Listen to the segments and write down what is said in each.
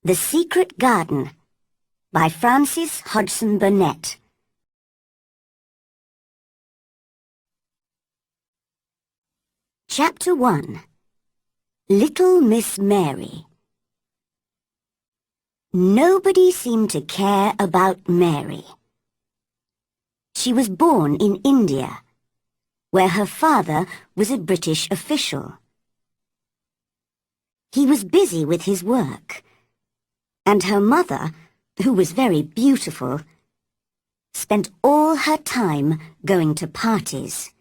The Secret Garden by Frances Hodgson Burnett. Chapter 1. Little Miss Mary. Nobody seemed to care about Mary. She was born in India, where her father was a British official. He was busy with his work, and her mother, who was very beautiful, spent all her time going to parties.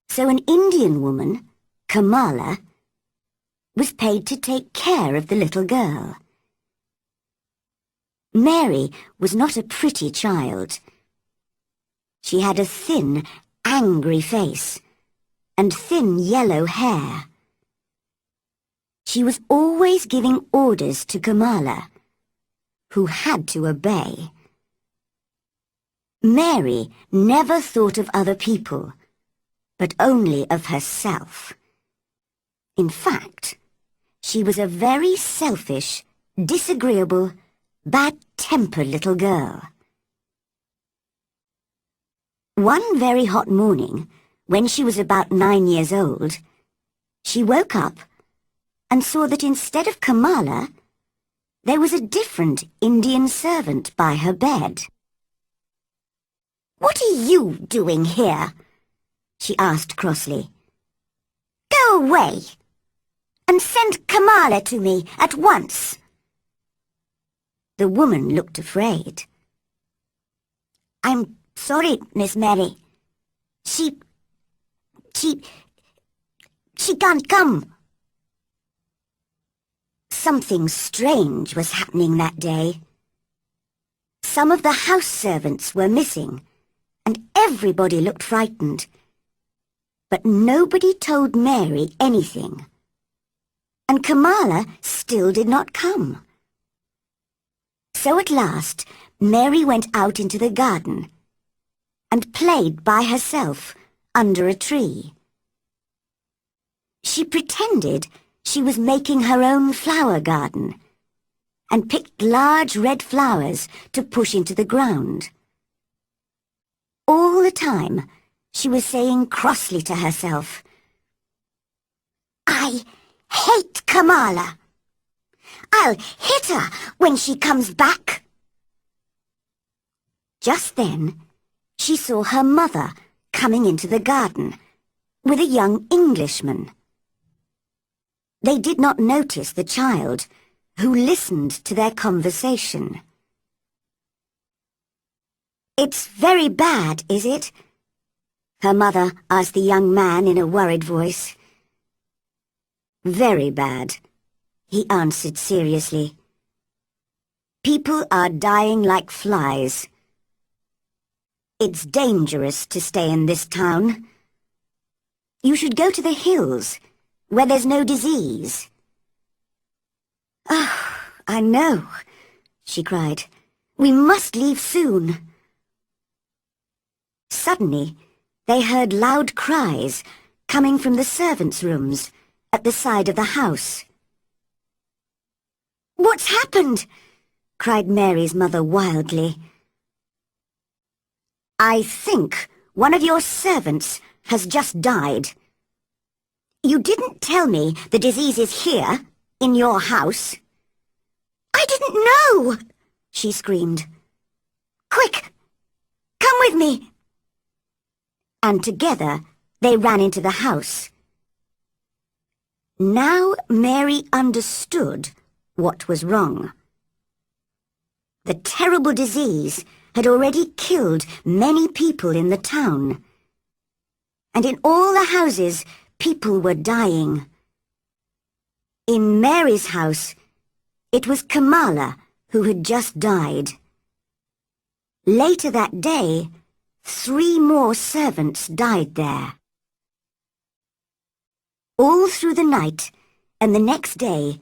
So an Indian woman, Kamala, was paid to take care of the little girl. Mary was not a pretty child. She had a thin, angry face and thin yellow hair. She was always giving orders to Kamala, who had to obey. Mary never thought of other people, but only of herself. In fact, she was a very selfish, disagreeable, bad-tempered little girl. One very hot morning, when she was about 9 years old, she woke up and saw that instead of Kamala, there was a different Indian servant by her bed. "What are you doing here?" she asked crossly. "Go away, and send Kamala to me at once." The woman looked afraid. "I'm sorry, Miss Mary. She can't come." Something strange was happening that day. Some of the house servants were missing, and everybody looked frightened. But nobody told Mary anything, and Kamala still did not come. So at last, Mary went out into the garden and played by herself under a tree. She pretended she was making her own flower garden and picked large red flowers to push into the ground. All the time, she was saying crossly to herself, "I hate Kamala. I'll hit her when she comes back." Just then, she saw her mother coming into the garden with a young Englishman. They did not notice the child, who listened to their conversation. "It's very bad, is it?" her mother asked the young man in a worried voice. "Very bad," he answered seriously. "People are dying like flies. It's dangerous to stay in this town. You should go to the hills, where there's no disease." "Oh, I know," she cried. "We must leave soon." Suddenly, they heard loud cries coming from the servants' rooms at the side of the house. "What's happened?" cried Mary's mother wildly. "I think one of your servants has just died. You didn't tell me the disease is here, in your house." "I didn't know!" she screamed. "Quick, come with me!" And together they ran into the house. Now Mary understood what was wrong. The terrible disease had already killed many people in the town, and in all the houses people were dying. In Mary's house, it was Kamala who had just died. Later that day, 3 more servants died there. All through the night and the next day,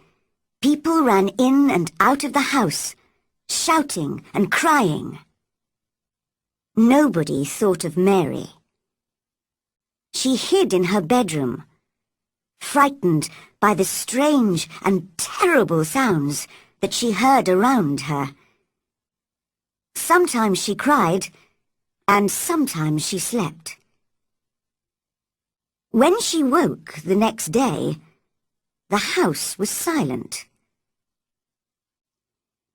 people ran in and out of the house, shouting and crying. Nobody thought of Mary. She hid in her bedroom, frightened by the strange and terrible sounds that she heard around her. Sometimes she cried, and sometimes she slept. When she woke the next day, the house was silent.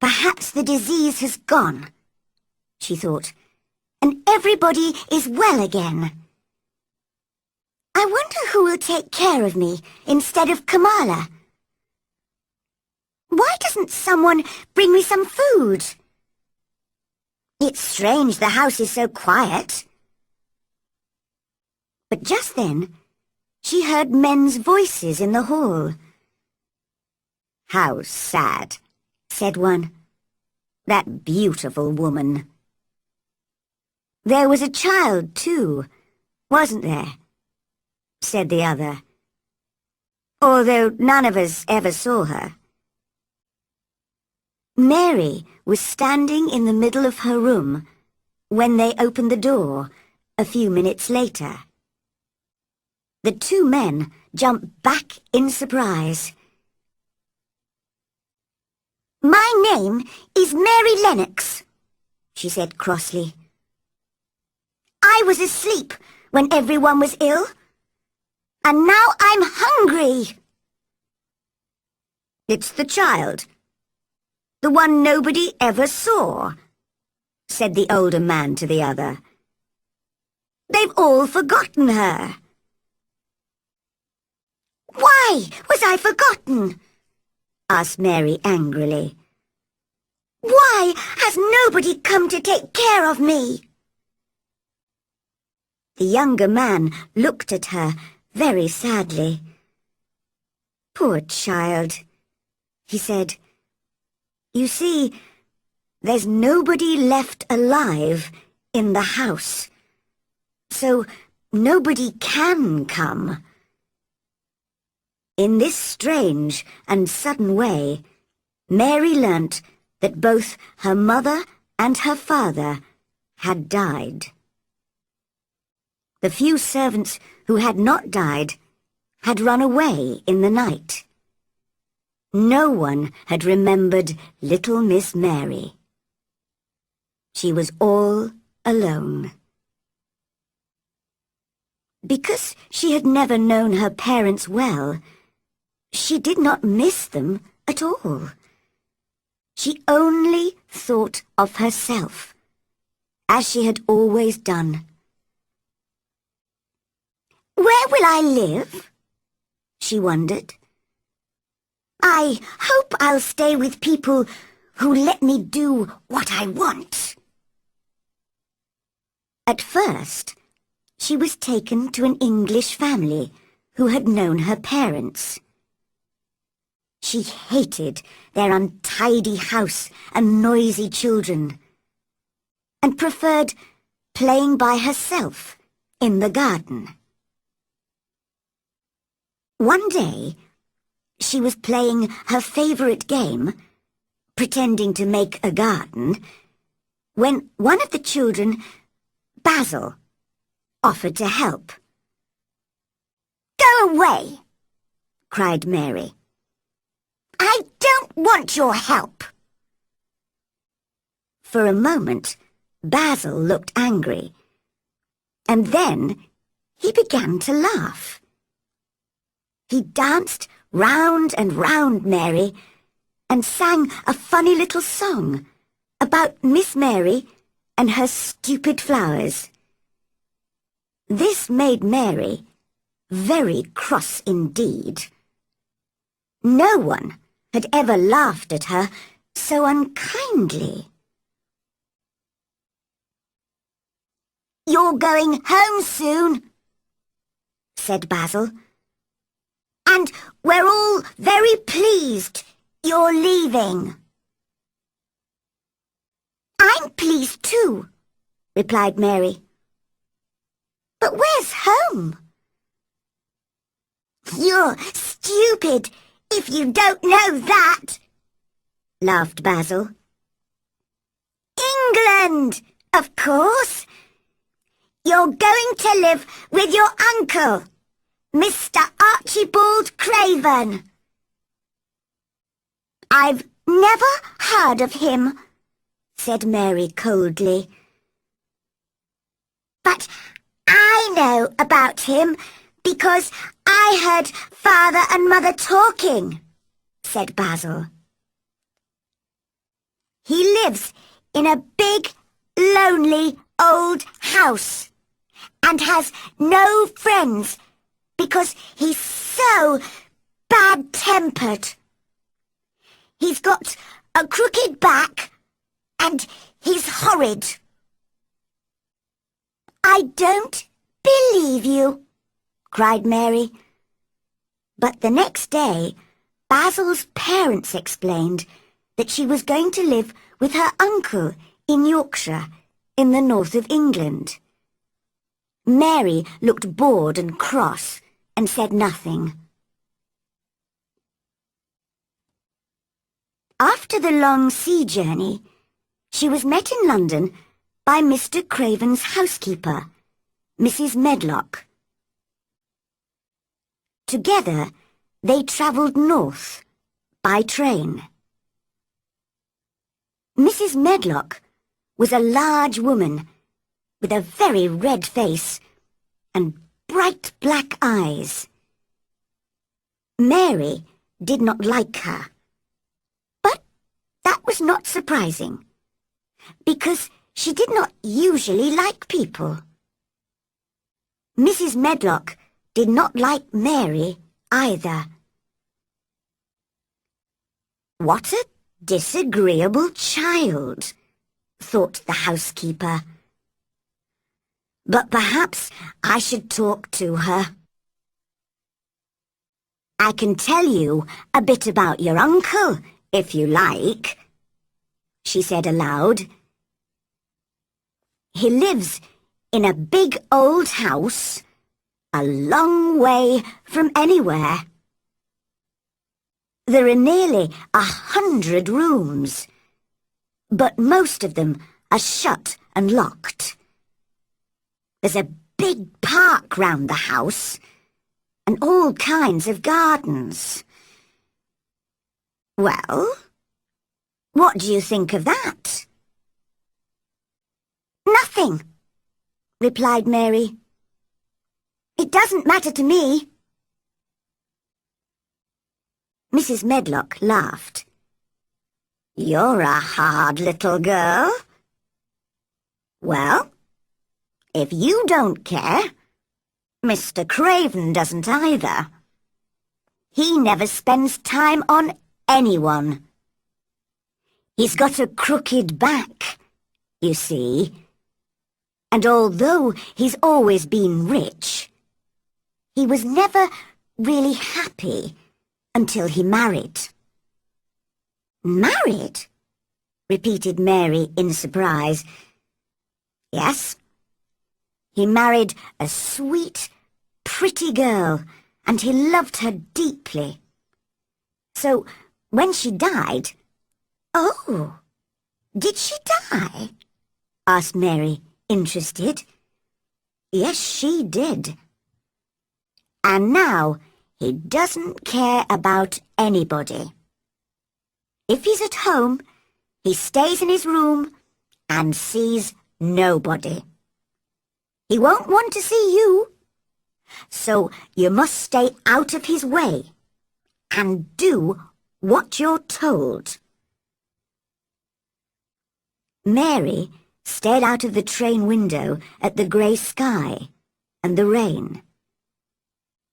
Perhaps the disease has gone, she thought, and everybody is well again. I wonder who will take care of me instead of Kamala. Why doesn't someone bring me some food? It's strange the house is so quiet. But just then, she heard men's voices in the hall. "How sad," said one. "That beautiful woman." "There was a child, too, wasn't there?" said the other, "although none of us ever saw her." Mary was standing in the middle of her room when they opened the door a few minutes later. The two men jumped back in surprise. "My name is Mary Lennox," she said crossly. "I was asleep when everyone was ill, and now I'm hungry." "It's the child, the one nobody ever saw," said the older man to the other. "They've all forgotten her." "Why was I forgotten?" asked Mary angrily. "Why has nobody come to take care of me?" The younger man looked at her very sadly. "Poor child," he said. "You see, there's nobody left alive in the house, so nobody can come." In this strange and sudden way, Mary learnt that both her mother and her father had died. The few servants who had not died had run away in the night. No one had remembered little Miss Mary. She was all alone. Because she had never known her parents well, she did not miss them at all. She only thought of herself, as she had always done. "Where will I live?" she wondered. "I hope I'll stay with people who let me do what I want." At first, she was taken to an English family who had known her parents. She hated their untidy house and noisy children, and preferred playing by herself in the garden. One day, she was playing her favorite game, pretending to make a garden, when one of the children, Basil, offered to help. "Go away!" cried Mary. "I don't want your help." For a moment, Basil looked angry, and then he began to laugh. He danced round and round Mary and sang a funny little song about Miss Mary and her stupid flowers. This made Mary very cross indeed. No one had ever laughed at her so unkindly. "You're going home soon," said Basil, "and we're all very pleased you're leaving." "I'm pleased too," replied Mary. "But where's home?" "You're stupid if you don't know that," laughed Basil. "England, of course. You're going to live with your uncle, Mr. Archibald Craven." "I've never heard of him," said Mary coldly. "But I know about him because I heard Father and Mother talking," said Basil. "He lives in a big, lonely old house and has no friends because he's so bad-tempered. He's got a crooked back and he's horrid." "I don't believe you," cried Mary. But the next day, Basil's parents explained that she was going to live with her uncle in Yorkshire, in the north of England. Mary looked bored and cross and said nothing. After the long sea journey, she was met in London by Mr. Craven's housekeeper, Mrs. Medlock. Together, they travelled north by train. Mrs. Medlock was a large woman with a very red face and bright black eyes. Mary did not like her, but that was not surprising, because she did not usually like people. Mrs. Medlock did not like Mary either. "What a disagreeable child," thought the housekeeper. "But perhaps I should talk to her. I can tell you a bit about your uncle, if you like," she said aloud. "He lives in a big old house, a long way from anywhere. There are nearly 100 rooms, but most of them are shut and locked. There's a big park round the house, and all kinds of gardens. Well, what do you think of that?" "Nothing," replied Mary. "It doesn't matter to me." Mrs. Medlock laughed. "You're a hard little girl. Well, if you don't care, Mr. Craven doesn't either. He never spends time on anyone. He's got a crooked back, you see, and although he's always been rich, he was never really happy until he married." "Married?" repeated Mary in surprise. "Yes. He married a sweet, pretty girl, and he loved her deeply. So, when she died—" "Oh, did she die?" asked Mary, interested. "Yes, she did. And now he doesn't care about anybody. If he's at home, he stays in his room and sees nobody. He won't want to see you, so you must stay out of his way and do what you're told." Mary stared out of the train window at the grey sky and the rain.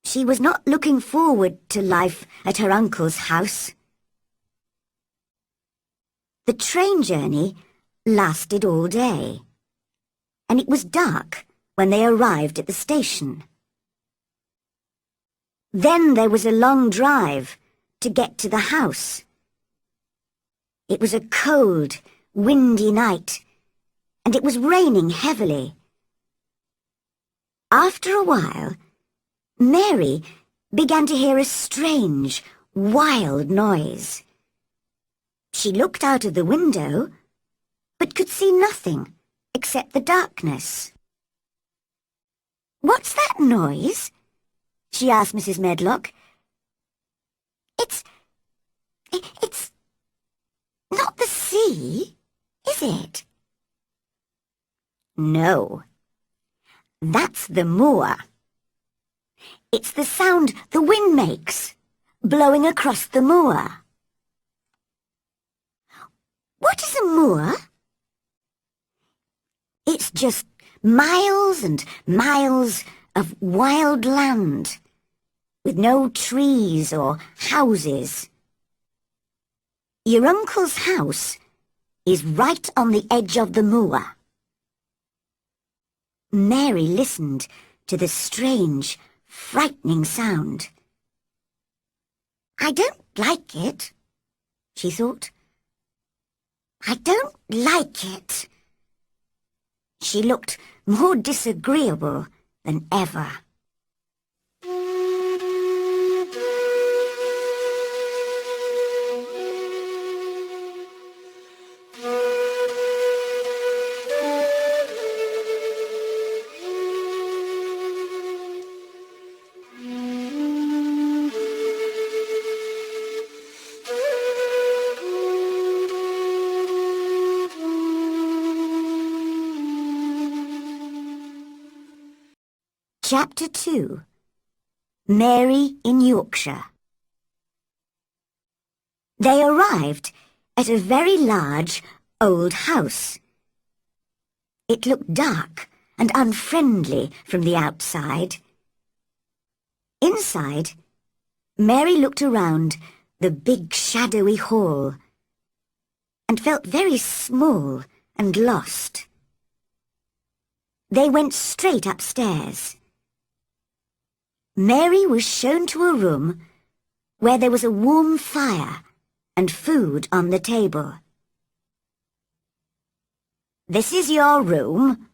She was not looking forward to life at her uncle's house. The train journey lasted all day, and it was dark when they arrived at the station. Then there was a long drive to get to the house. It was a cold, windy night, and it was raining heavily. After a while, Mary began to hear a strange, wild noise. She looked out of the window, but could see nothing except the darkness. "What's that noise?" she asked Mrs. Medlock. It's not the sea, is it? No, that's the moor. It's the sound the wind makes, blowing across the moor. What is a moor? It's just miles and miles of wild land, with no trees or houses. Your uncle's house is right on the edge of the moor. Mary listened to the strange, frightening sound. I don't like it, she thought. I don't like it. She looked more disagreeable than ever. Chapter 2. Mary in Yorkshire. They arrived at a very large old house. It looked dark and unfriendly from the outside. Inside, Mary looked around the big shadowy hall and felt very small and lost. They went straight upstairs. Mary was shown to a room where there was a warm fire and food on the table. "This is your room,"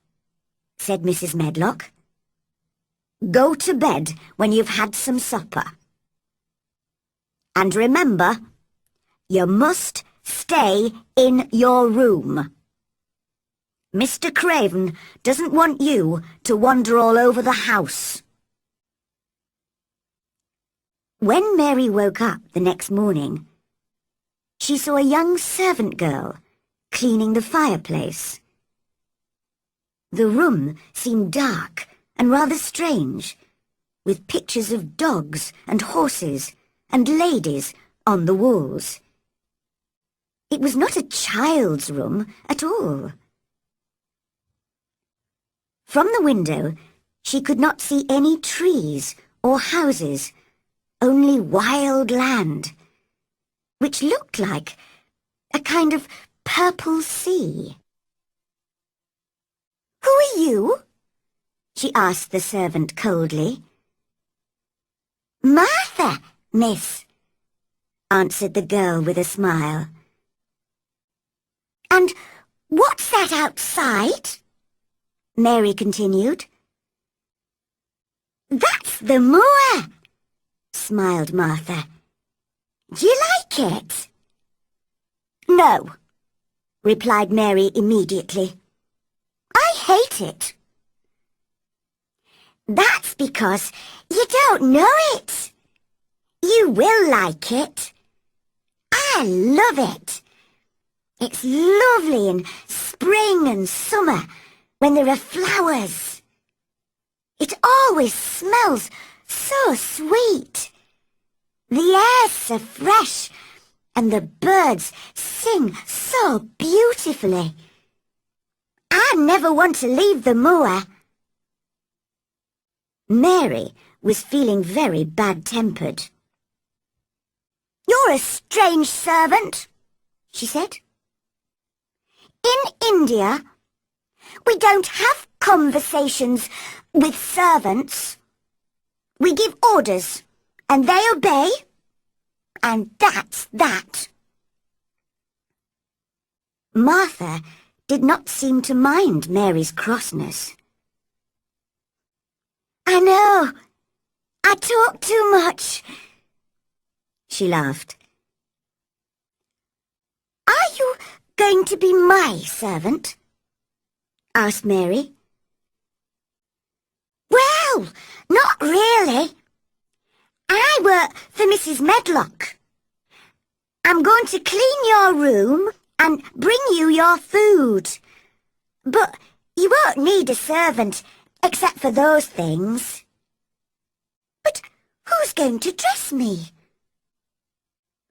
said Mrs. Medlock. "Go to bed when you've had some supper. And remember, you must stay in your room. Mr. Craven doesn't want you to wander all over the house." When Mary woke up the next morning, she saw a young servant girl cleaning the fireplace. The room seemed dark and rather strange, with pictures of dogs and horses and ladies on the walls. It was not a child's room at all. From the window, she could not see any trees or houses, only wild land, which looked like a kind of purple sea. "Who are you?" she asked the servant coldly. "Martha, miss," answered the girl with a smile. "And what's that outside?" Mary continued. "That's the moor," smiled Martha. "Do you like it?" "No," replied Mary immediately. "I hate it." "That's because you don't know it. You will like it. I love it. It's lovely in spring and summer when there are flowers. It always smells so sweet. The air's so fresh and the birds sing so beautifully. I never want to leave the moor." Mary was feeling very bad-tempered. "You're a strange servant," she said. "In India, we don't have conversations with servants. We give orders, and they obey, and that's that." Martha did not seem to mind Mary's crossness. "I know, I talk too much," she laughed. "Are you going to be my servant?" asked Mary. "Well, not really," I work for Mrs. Medlock. I'm going to clean your room and bring you your food. But you won't need a servant except for those things. But who's going to dress me?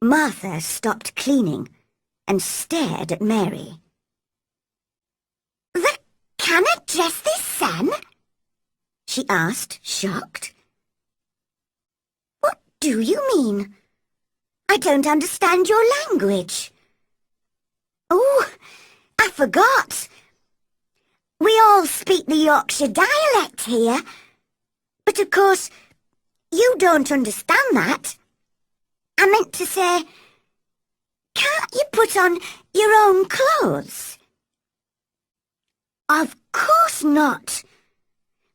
Martha stopped cleaning and stared at Mary. The canna dress this sen? She asked, shocked. What do you mean? I don't understand your language. Oh, I forgot. We all speak the Yorkshire dialect here. But of course, you don't understand that. I meant to say, can't you put on your own clothes? Of course not.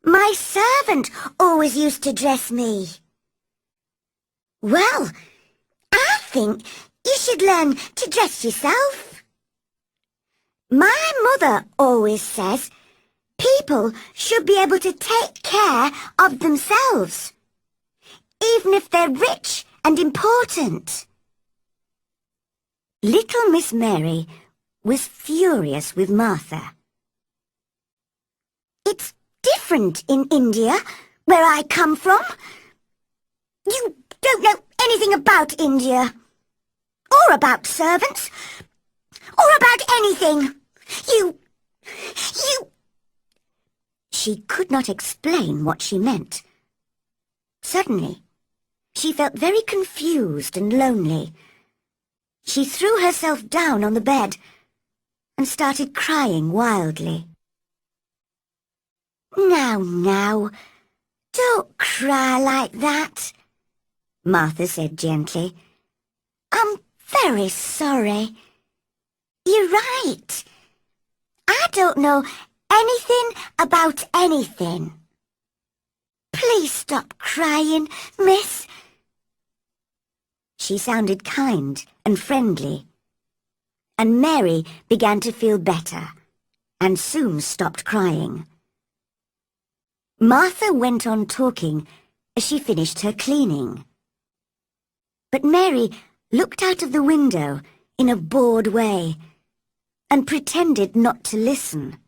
My servant always used to dress me. Well, I think you should learn to dress yourself. My mother always says people should be able to take care of themselves, even if they're rich and important. Little Miss Mary was furious with Martha. It's different in India, where I come from. You don't know anything about India, or about servants, or about anything. You... She could not explain what she meant. Suddenly, she felt very confused and lonely. She threw herself down on the bed and started crying wildly. Now, don't cry like that, Martha said gently. I'm very sorry. You're right. I don't know anything about anything. Please stop crying, miss. She sounded kind and friendly, and Mary began to feel better and soon stopped crying. Martha went on talking as she finished her cleaning. But Mary looked out of the window in a bored way and pretended not to listen.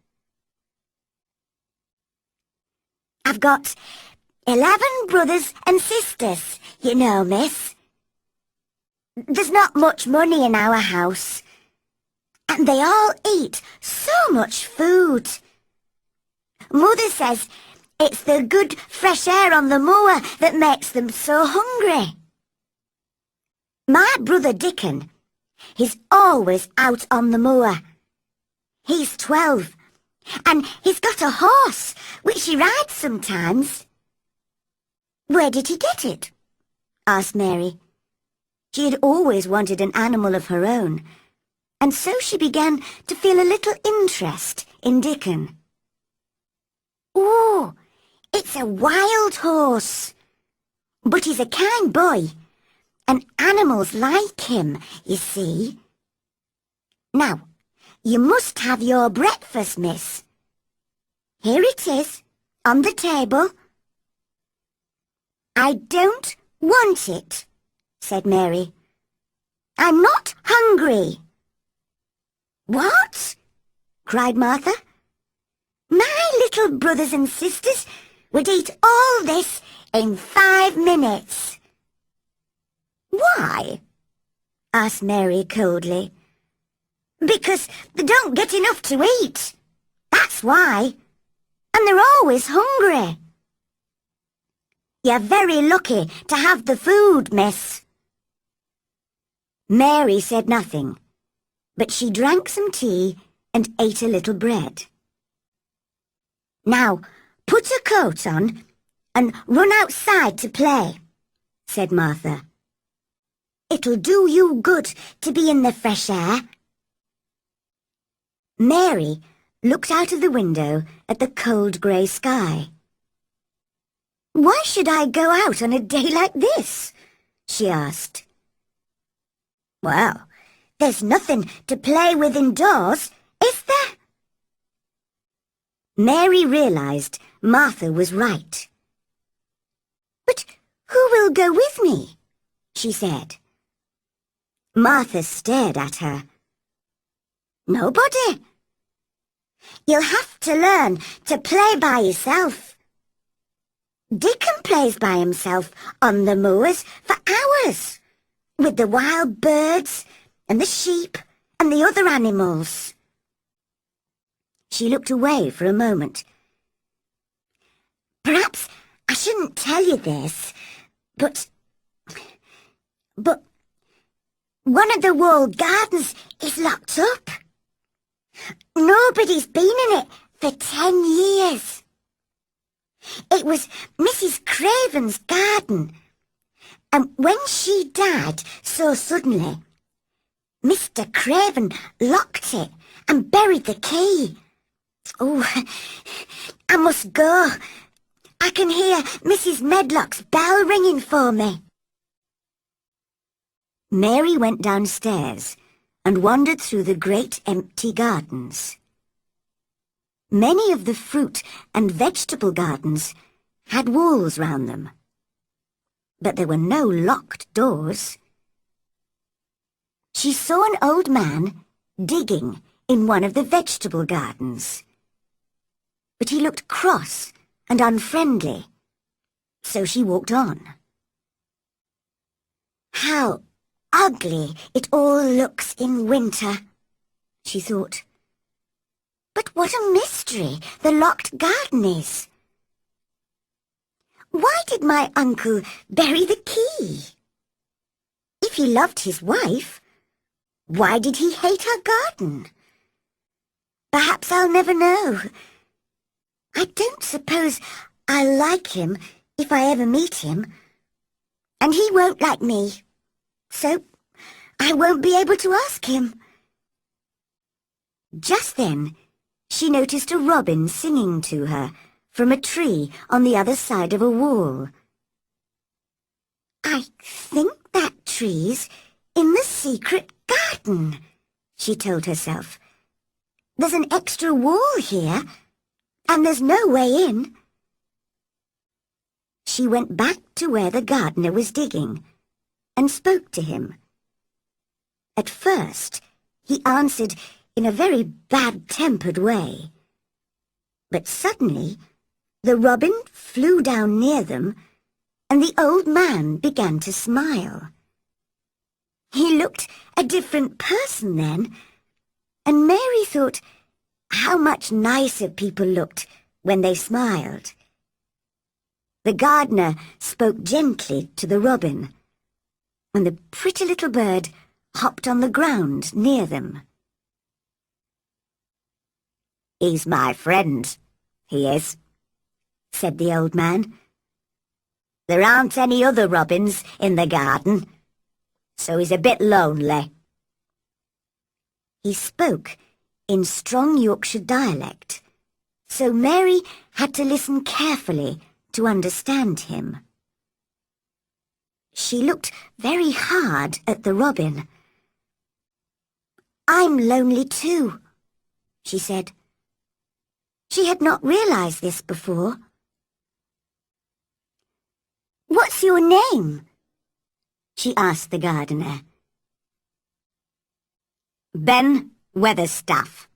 I've got 11 brothers and sisters, you know, miss. There's not much money in our house, and they all eat so much food. Mother says it's the good fresh air on the moor that makes them so hungry. My brother Dickon, he's always out on the moor. He's 12, and he's got a horse, which he rides sometimes. Where did he get it? Asked Mary. She had always wanted an animal of her own, and so she began to feel a little interest in Dickon. Oh, it's a wild horse, but he's a kind boy, and animals like him, you see. Now, you must have your breakfast, miss. Here it is, on the table. I don't want it, said Mary. I'm not hungry. What? Cried Martha. My little brothers and sisters would eat all this in 5 minutes. Why? Asked Mary coldly. Because they don't get enough to eat. That's why. And they're always hungry. You're very lucky to have the food, miss. Mary said nothing, but she drank some tea and ate a little bread. Now, put a coat on and run outside to play, said Martha. It'll do you good to be in the fresh air. Mary looked out of the window at the cold grey sky. Why should I go out on a day like this? She asked. Well, there's nothing to play with indoors, is there? Mary realised Martha was right. But "Who will go with me?" she said. Martha stared at her. "Nobody. You'll have to learn to play by yourself. Dickon plays by himself on the moors for hours, with the wild birds and the sheep and the other animals." She looked away for a moment. "Perhaps I shouldn't tell you this, but one of the walled gardens is locked up. Nobody's been in it for 10 years. It was Mrs. Craven's garden, and when she died so suddenly, Mr. Craven locked it and buried the key. Oh, I must go. I can hear Mrs. Medlock's bell ringing for me." Mary went downstairs and wandered through the great empty gardens. Many of the fruit and vegetable gardens had walls round them, but there were no locked doors. She saw an old man digging in one of the vegetable gardens, but he looked cross and unfriendly, so she walked on. "How ugly it all looks in winter," she thought. "But what a mystery the locked garden is. Why did my uncle bury the key? If he loved his wife, why did he hate her garden? Perhaps I'll never know. I don't suppose I'll like him if I ever meet him, and he won't like me, so I won't be able to ask him." Just then, she noticed a robin singing to her from a tree on the other side of a wall. "I think that tree's in the secret garden," she told herself. "There's an extra wall here, and there's no way in." She went back to where the gardener was digging and spoke to him. At first, he answered in a very bad-tempered way. But suddenly, the robin flew down near them, and the old man began to smile. He looked a different person then, and Mary thought how much nicer people looked when they smiled. The gardener spoke gently to the robin, and the pretty little bird hopped on the ground near them. "He's my friend, he is," said the old man. "There aren't any other robins in the garden, so he's a bit lonely." He spoke in strong Yorkshire dialect, so Mary had to listen carefully to understand him. She looked very hard at the robin. "I'm lonely too," she said. She had not realized this before. "What's your name?" she asked the gardener. "Ben Weatherstaff.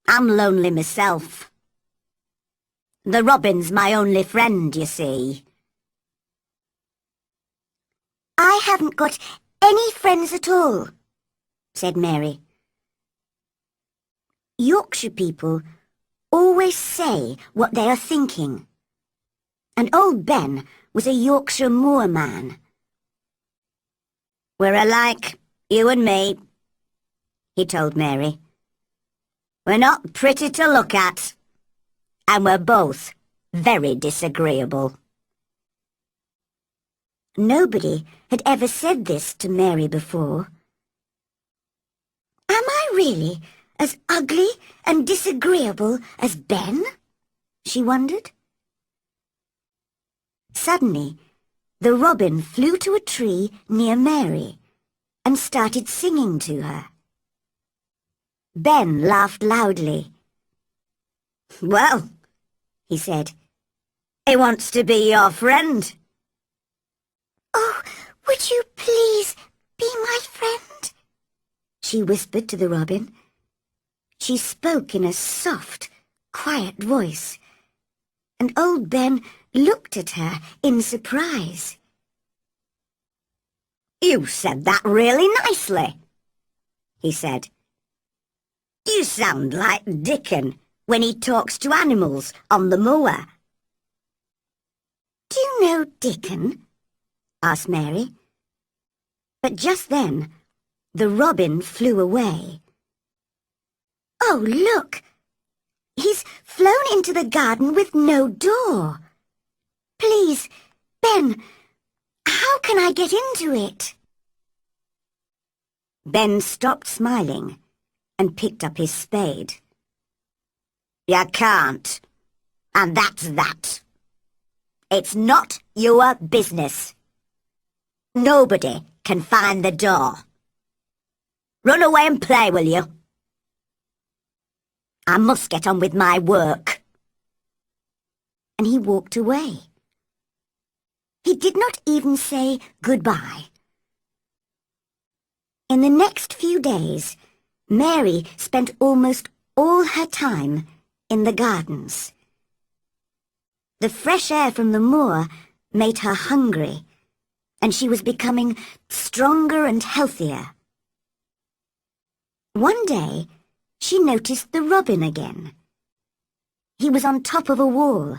I'm lonely myself. The robin's my only friend, you see." "I haven't got any friends at all," said Mary. Yorkshire people always say what they are thinking, and old Ben was a Yorkshire moorman. "We're alike, you and me," he told Mary. "We're not pretty to look at, and we're both very disagreeable." Nobody had ever said this to Mary before. "Am I really as ugly and disagreeable as Ben?" she wondered. Suddenly, the robin flew to a tree near Mary and started singing to her. Ben laughed loudly. "Well," he said, "he wants to be your friend. "Would you please be my friend?" she whispered to the robin. She spoke in a soft, quiet voice, and old Ben looked at her in surprise. "You said that really nicely," he said. "You sound like Dickon when he talks to animals on the moor." "Do you know Dickon?" asked Mary. But just then, the robin flew away. "Oh, look! He's flown into the garden with no door. Please, Ben, how can I get into it?" Ben stopped smiling and picked up his spade. "You can't, and that's that. It's not your business. Nobody can find the door. Run away and play, will you? I must get on with my work." And he walked away. He did not even say goodbye. In the next few days, Mary spent almost all her time in the gardens. The fresh air from the moor made her hungry, and she was becoming stronger and healthier. One day, she noticed the robin again. He was on top of a wall,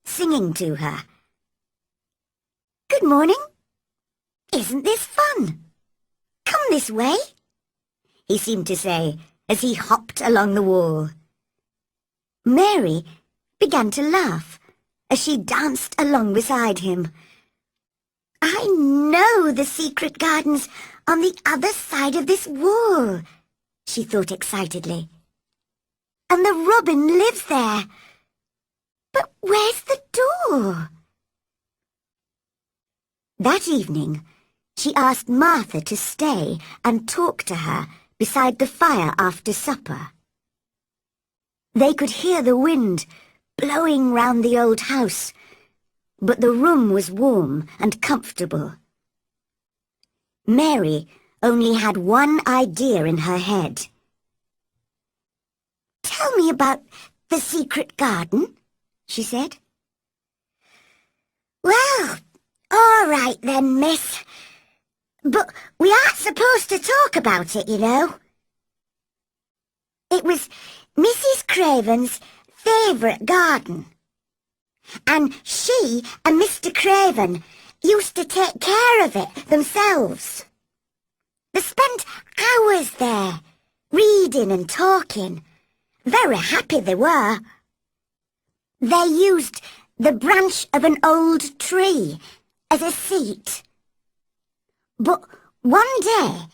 singing to her. "Good morning. Isn't this fun? Come this way," he seemed to say as he hopped along the wall. Mary began to laugh as she danced along beside him. "I know the secret gardens on the other side of this wall," she thought excitedly. "And the robin lives there. But where's the door?" That evening, she asked Martha to stay and talk to her beside the fire after supper. They could hear the wind blowing round the old house, but the room was warm and comfortable. Mary only had one idea in her head. "Tell me about the secret garden," she said. "Well, all right then, miss. But we aren't supposed to talk about it, you know. It was Mrs. Craven's favourite garden, and she and Mr. Craven used to take care of it themselves. They spent hours there, reading and talking. Very happy they were. They used the branch of an old tree as a seat. But one day,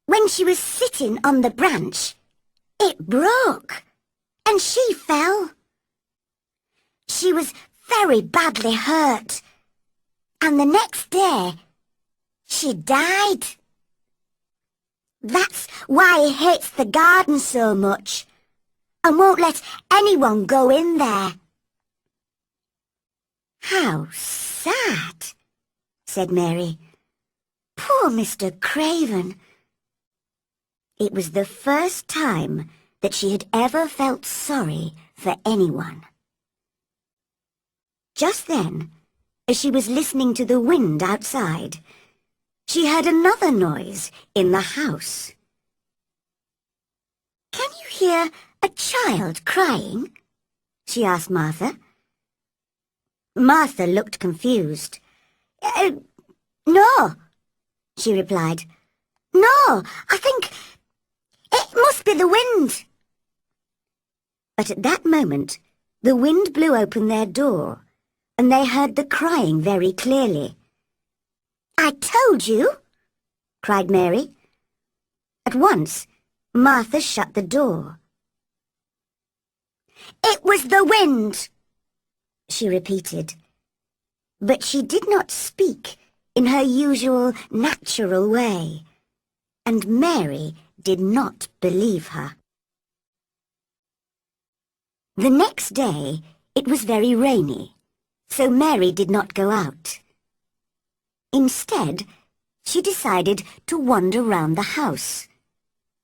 when she was sitting on the branch, it broke, and she fell. She was very badly hurt, and the next day, she died. That's why he hates the garden so much, and won't let anyone go in there." "How sad," said Mary. "Poor Mr. Craven." It was the first time that she had ever felt sorry for anyone. Just then, as she was listening to the wind outside, she heard another noise in the house. "Can you hear a child crying?" she asked Martha. Martha looked confused. No," she replied. "No, I think it must be the wind." But at that moment, the wind blew open their door, and they heard the crying very clearly. "I told you!" cried Mary. At once, Martha shut the door. "It was the wind," she repeated. But she did not speak in her usual natural way, and Mary did not believe her. The next day, it was very rainy, so Mary did not go out. Instead, she decided to wander round the house,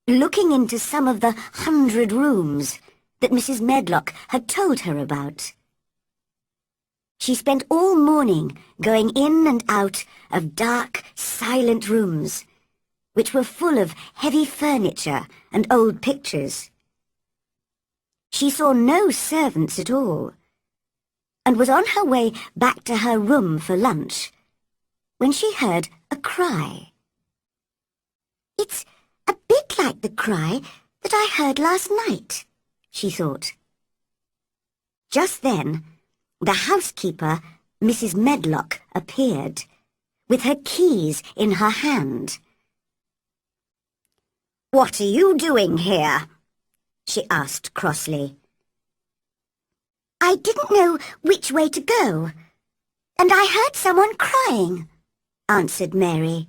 looking into some of the 100 rooms that Mrs. Medlock had told her about. She spent all morning going in and out of dark, silent rooms, which were full of heavy furniture and old pictures. She saw no servants at all, and was on her way back to her room for lunch when she heard a cry. "It's a bit like the cry that I heard last night," she thought. Just then, the housekeeper, Mrs. Medlock, appeared, with her keys in her hand. "What are you doing here?" she asked crossly. "I didn't know which way to go, and I heard someone crying," answered Mary.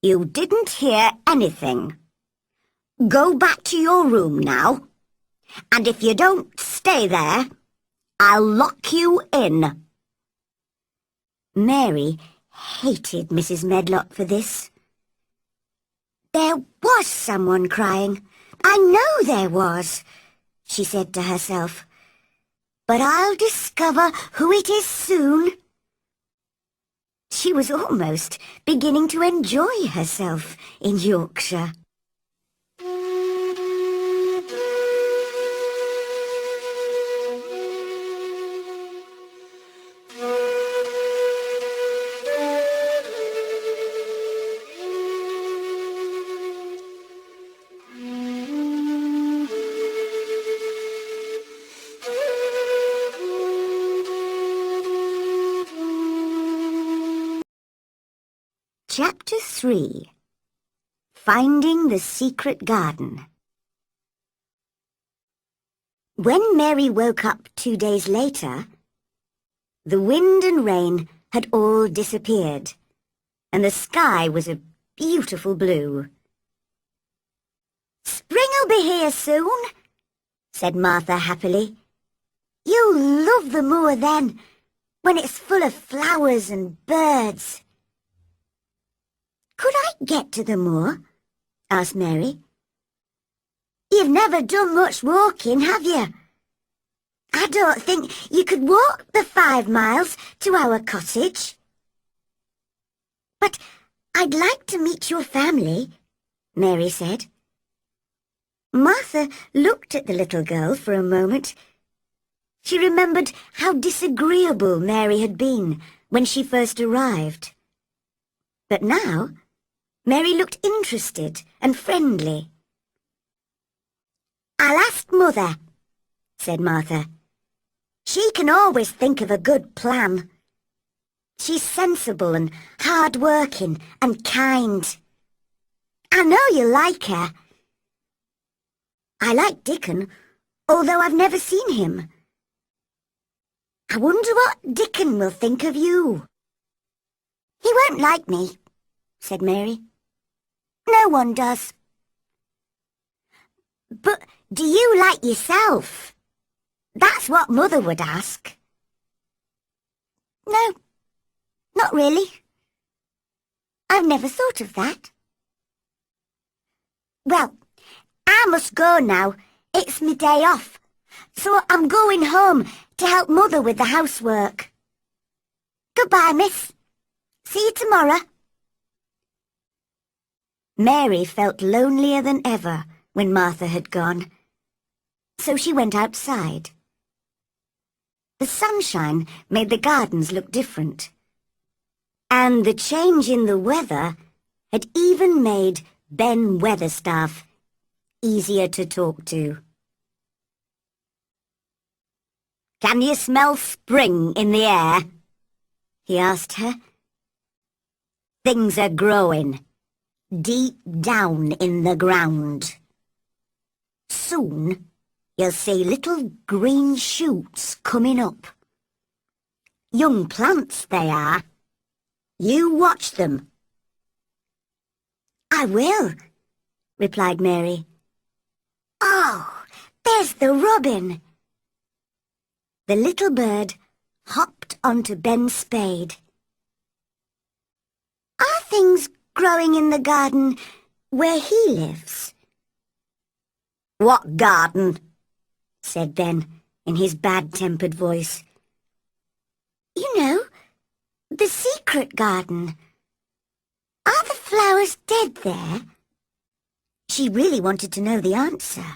"You didn't hear anything. Go back to your room now, and if you don't stay there, I'll lock you in." Mary hated Mrs. Medlock for this. "There was someone crying. I know there was," she said to herself. "But I'll discover who it is soon." She was almost beginning to enjoy herself in Yorkshire. Chapter 3. Finding the Secret Garden. When Mary woke up 2 days later, the wind and rain had all disappeared, and the sky was a beautiful blue. "Spring'll be here soon," said Martha happily. "You'll love the moor then, when it's full of flowers and birds." "Could I get to the moor?" asked Mary. "You've never done much walking, have you? I don't think you could walk the 5 miles to our cottage." "But I'd like to meet your family," Mary said. Martha looked at the little girl for a moment. She remembered how disagreeable Mary had been when she first arrived. But now, Mary looked interested and friendly. "I'll ask Mother," said Martha. "She can always think of a good plan. She's sensible and hard-working and kind. I know you'll like her. I like Dickon, although I've never seen him. I wonder what Dickon will think of you." "He won't like me," said Mary. "No one does." "But do you like yourself? That's what Mother would ask." "No, not really. I've never thought of that." "Well, I must go now. It's my day off, so I'm going home to help Mother with the housework. Goodbye, miss. See you tomorrow." Mary felt lonelier than ever when Martha had gone, so she went outside. The sunshine made the gardens look different, and the change in the weather had even made Ben Weatherstaff easier to talk to. "Can you smell spring in the air?" he asked her. "Things are growing deep down in the ground. Soon you'll see little green shoots coming up. Young plants they are. You watch them." "I will," replied Mary. "Oh, there's the robin." The little bird hopped onto Ben's spade. things growing in the garden where he lives?" "What garden?" said Ben in his bad-tempered voice. "You know, the secret garden. Are the flowers dead there?" She really wanted to know the answer.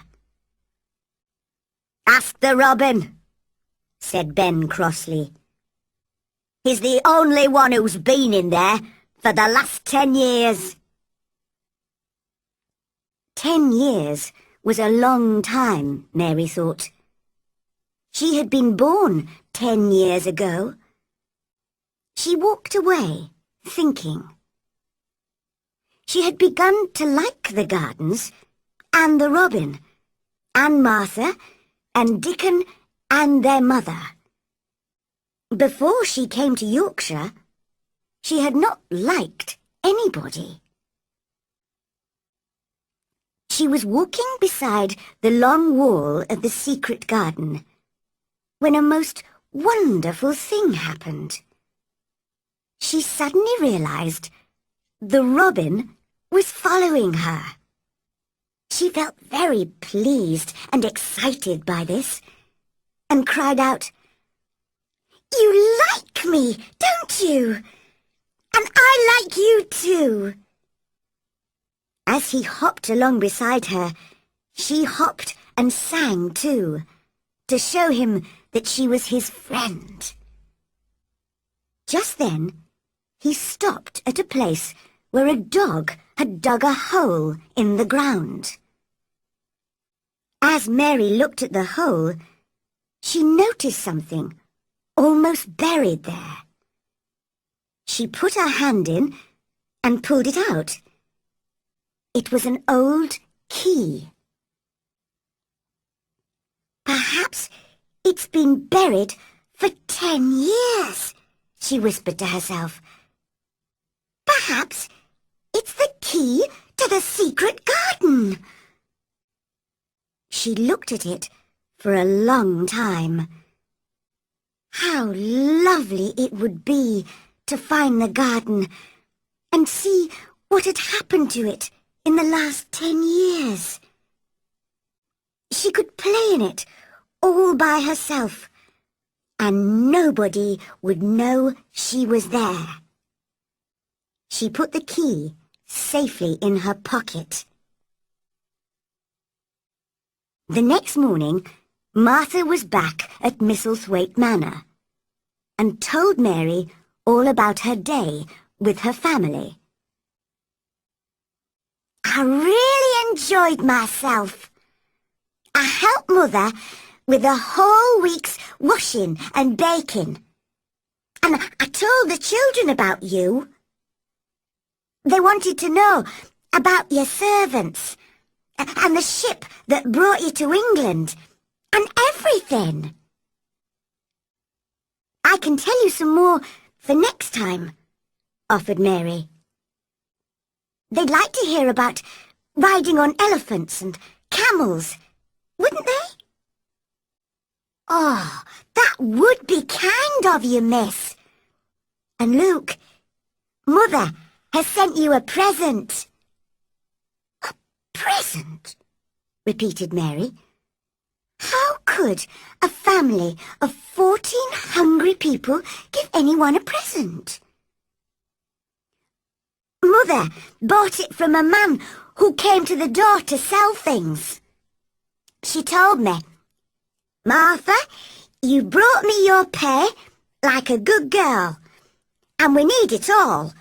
"Ask the robin," said Ben crossly. "He's the only one who's been in there for the last 10 years. 10 years was a long time, Mary thought. She had been born 10 years ago. She walked away, thinking. She had begun to like the gardens, and the robin, and Martha, and Dickon, and their mother. Before she came to Yorkshire, she had not liked anybody. She was walking beside the long wall of the secret garden when a most wonderful thing happened. She suddenly realized the robin was following her. She felt very pleased and excited by this, and cried out, "You like me, don't you? And I like you too." As he hopped along beside her, she hopped and sang too, to show him that she was his friend. Just then, he stopped at a place where a dog had dug a hole in the ground. As Mary looked at the hole, she noticed something almost buried there. She put her hand in and pulled it out. It was an old key. "Perhaps it's been buried for 10 years, she whispered to herself. "Perhaps it's the key to the secret garden." She looked at it for a long time. How lovely it would be to find the garden and see what had happened to it in the last 10 years. She could play in it all by herself, and nobody would know she was there. She put the key safely in her pocket. The next morning, Martha was back at Misselthwaite Manor and told Mary all about her day with her family. "I really enjoyed myself. I helped Mother with a whole week's washing and baking. And I told the children about you. They wanted to know about your servants and the ship that brought you to England and everything. I can tell you some more for next time," offered Mary. "They'd like to hear about riding on elephants and camels, wouldn't they?" "Oh, that would be kind of you, miss. And Luke, Mother has sent you a present." "A present?" repeated Mary. How could a family of 14 hungry people give anyone a present? "Mother bought it from a man who came to the door to sell things. She told me, 'Martha, you brought me your pay like a good girl, and we need it all.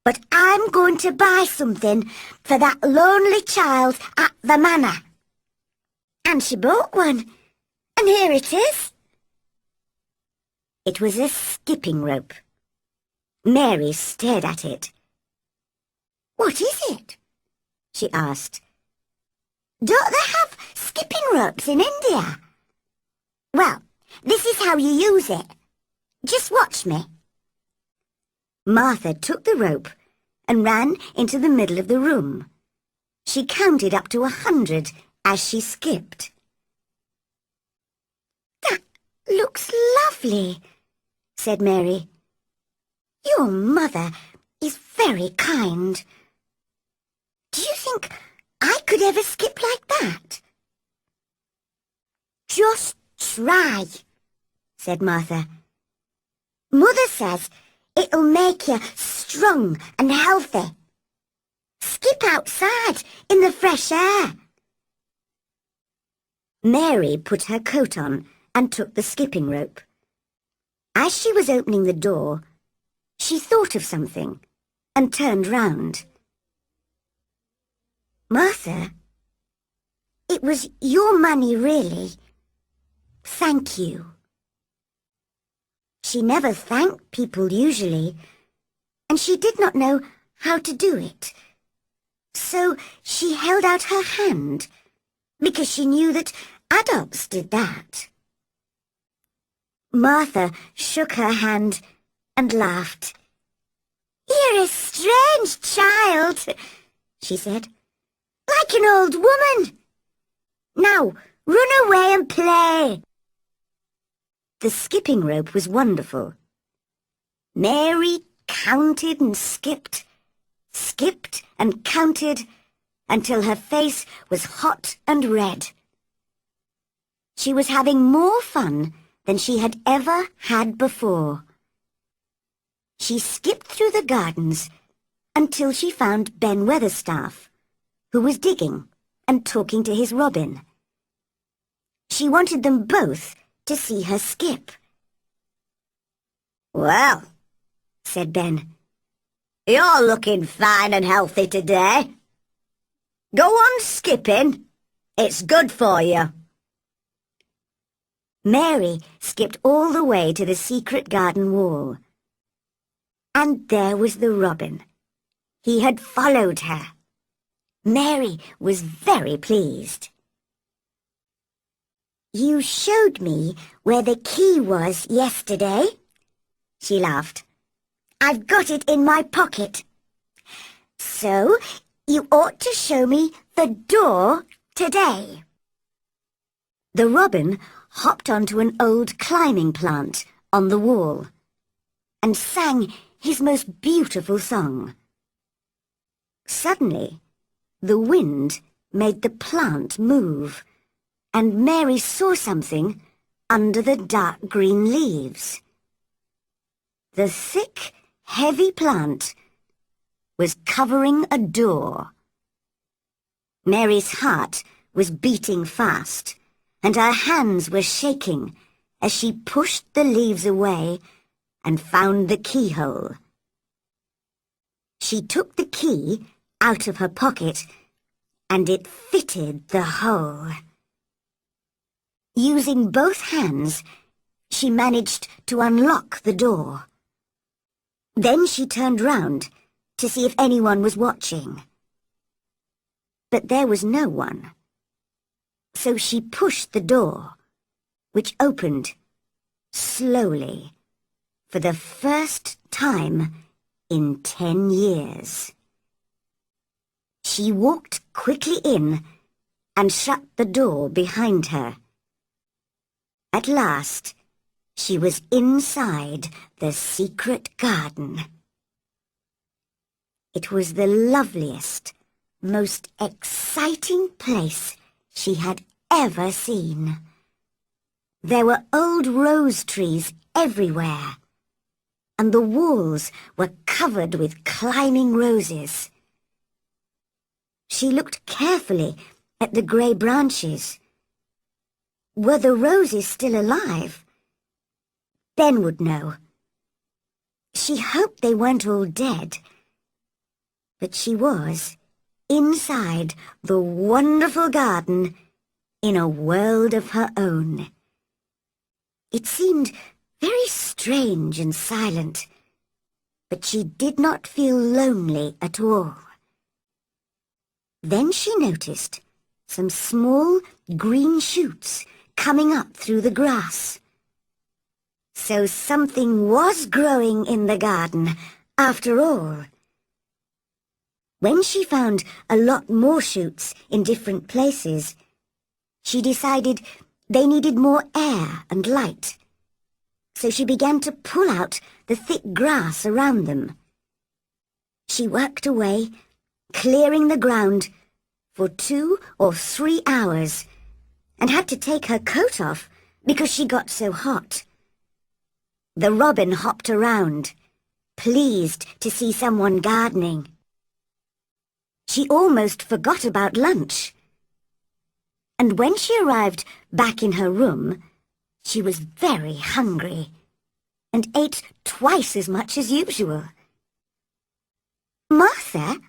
But I'm going to buy something for that lonely child at the manor.' And she bought one, and here it is." It was a skipping rope. Mary stared at it. "What is it?" she asked. "Don't they have skipping ropes in India?" "Well, this is how you use it. Just watch me." Martha took the rope and ran into the middle of the room. She counted up to 100 as she skipped. "That looks lovely," said Mary. "Your mother is very kind. Do you think I could ever skip like that? Just try, said Martha. Mother says it'll make you strong and healthy. Skip outside in the fresh air. Mary put her coat on and took the skipping rope. As she was opening the door, she thought of something and turned round. Martha, it was your money, really. Thank you. She never thanked people usually, and she did not know how to do it. So she held out her hand, because she knew that adults did that. Martha shook her hand and laughed. "You're a strange child," she said, "like an old woman. Now, run away and play." The skipping rope was wonderful. Mary counted and skipped and counted until her face was hot and red. She was having more fun than she had ever had before. She skipped through the gardens until she found Ben Weatherstaff, who was digging and talking to his robin. She wanted them both to see her skip. "Well," said Ben, "you're looking fine and healthy today. Go on skipping. It's good for you." Mary skipped all the way to the secret garden wall. And there was the robin. He had followed her. Mary was very pleased. "You showed me where the key was yesterday," she laughed. "I've got it in my pocket. So you ought to show me the door today." The robin hopped onto an old climbing plant on the wall and sang his most beautiful song. Suddenly, the wind made the plant move, and Mary saw something under the dark green leaves. The thick, heavy plant was covering a door. Mary's heart was beating fast, and her hands were shaking as she pushed the leaves away and found the keyhole. She took the key out of her pocket, and it fitted the hole. Using both hands, she managed to unlock the door. Then she turned round to see if anyone was watching. But there was no one. So she pushed the door, which opened slowly for the first time in 10 years. She walked quickly in and shut the door behind her. At last, she was inside the secret garden. It was the loveliest, most exciting place she had ever seen. There were old rose trees everywhere, and the walls were covered with climbing roses. She looked carefully at the grey branches. Were the roses still alive? Ben would know. She hoped they weren't all dead. But she was inside the wonderful garden in a world of her own. It seemed very strange and silent, but she did not feel lonely at all. Then she noticed some small green shoots coming up through the grass. So something was growing in the garden after all. When she found a lot more shoots in different places, she decided they needed more air and light. So she began to pull out the thick grass around them. She worked away, clearing the ground for 2 or 3 hours, and had to take her coat off because she got so hot. The robin hopped around, pleased to see someone gardening. She almost forgot about lunch. And when she arrived back in her room, she was very hungry and ate twice as much as usual. "Martha,"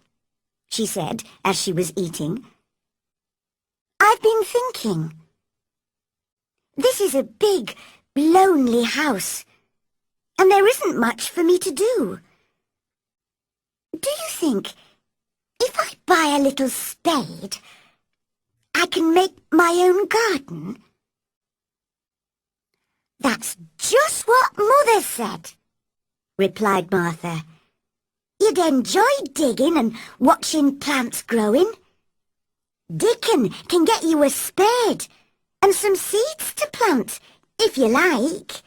she said as she was eating, "I've been thinking. This is a big, lonely house, and there isn't much for me to do. Do you think if I buy a little spade, I can make my own garden?" "That's just what Mother said," replied Martha. "You'd enjoy digging and watching plants growing. Dickon can get you a spade and some seeds to plant, if you like."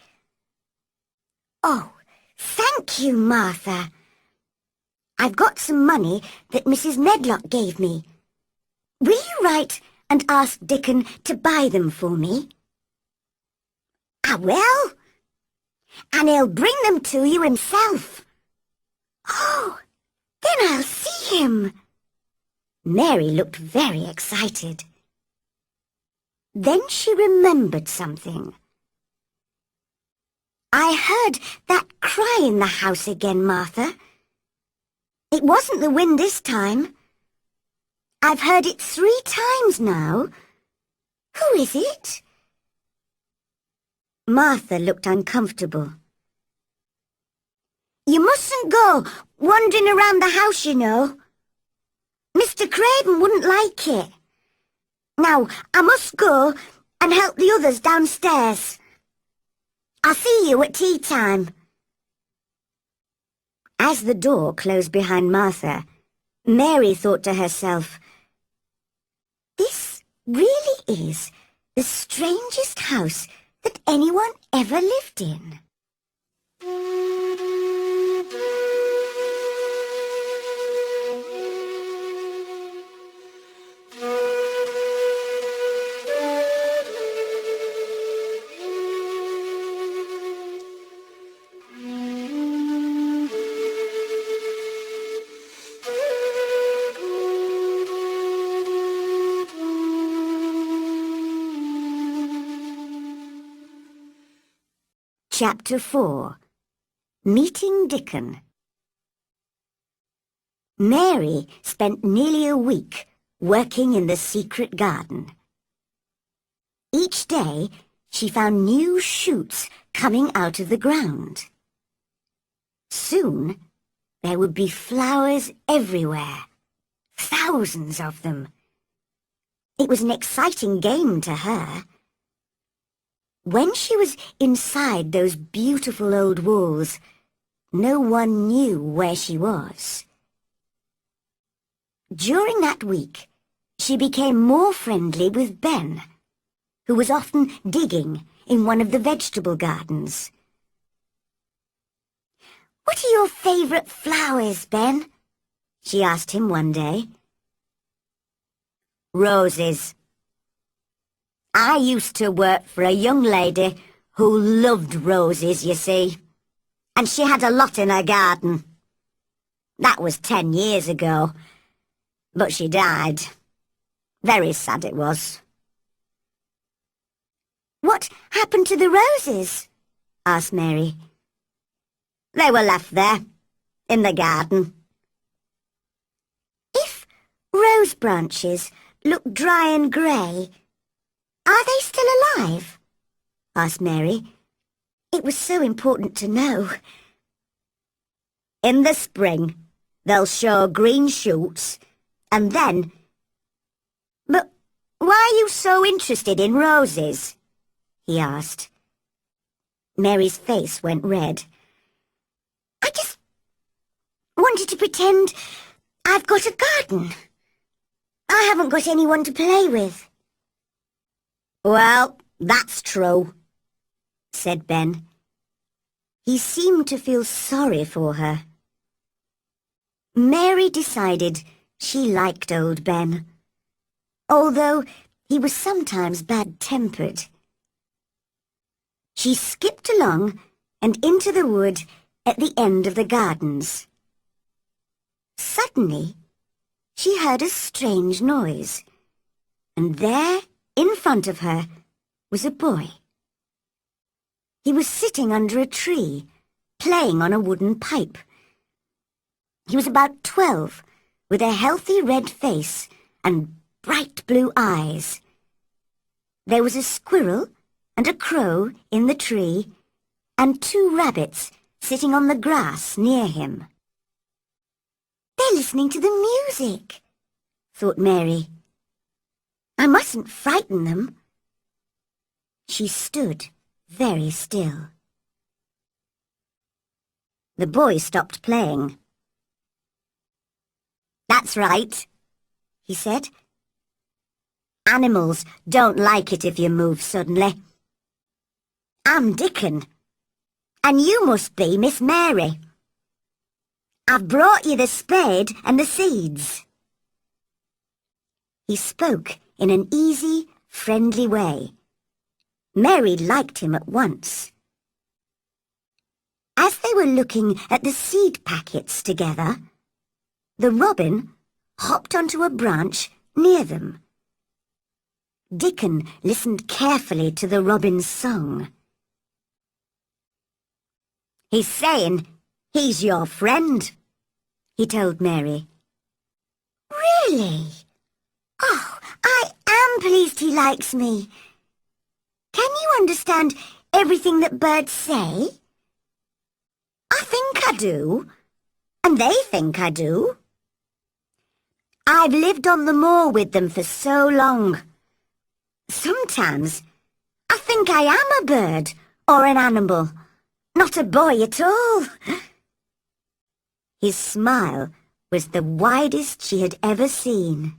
"Oh, thank you, Martha. I've got some money that Mrs. Medlock gave me. Will you write and ask Dickon to buy them for me?" "I will, and he'll bring them to you himself." "Oh, then I'll see him." Mary looked very excited. Then she remembered something. "I heard that cry in the house again, Martha. It wasn't the wind this time. I've heard it 3 times now. Who is it?" Martha looked uncomfortable. "You mustn't go wandering around the house, you know. Mr. Craven wouldn't like it. Now, I must go and help the others downstairs. I'll see you at tea time." As the door closed behind Martha, Mary thought to herself, "This really is the strangest house that anyone ever lived in." Chapter 4. Meeting Dickon. Mary spent nearly a week working in the secret garden. Each day she found new shoots coming out of the ground. Soon there would be flowers everywhere, thousands of them. It was an exciting game to her. When she was inside those beautiful old walls, no one knew where she was. During that week, she became more friendly with Ben, who was often digging in one of the vegetable gardens. "What are your favourite flowers, Ben?" she asked him one day. "Roses. I used to work for a young lady who loved roses, you see, and she had a lot in her garden. That was 10 years ago, but she died. Very sad it was." "What happened to the roses?" asked Mary. "They were left there, in the garden." "If rose branches look dry and grey, are they still alive?" asked Mary. It was so important to know. "In the spring, they'll show green shoots, and then—" "But why are you so interested in roses?" he asked. Mary's face went red. "I just wanted to pretend I've got a garden. I haven't got anyone to play with." "Well, that's true," said Ben. He seemed to feel sorry for her. Mary decided she liked old Ben, although he was sometimes bad-tempered. She skipped along and into the wood at the end of the gardens. Suddenly, she heard a strange noise, and there, in front of her, was a boy. He was sitting under a tree, playing on a wooden pipe. He was about 12, with a healthy red face and bright blue eyes. There was a squirrel and a crow in the tree, and 2 rabbits sitting on the grass near him. "They're listening to the music," thought Mary. "I mustn't frighten them." She stood very still. The boy stopped playing. "That's right," he said. "Animals don't like it if you move suddenly. I'm Dickon, and you must be Miss Mary. I've brought you the spade and the seeds." He spoke in an easy, friendly way. Mary liked him at once. As they were looking at the seed packets together, the robin hopped onto a branch near them. Dickon listened carefully to the robin's song. "He's saying he's your friend," he told Mary. "Really? Oh, I am pleased he likes me. Can you understand everything that birds say?" "I think I do, and they think I do. I've lived on the moor with them for so long. Sometimes I think I am a bird or an animal, not a boy at all." His smile was the widest she had ever seen.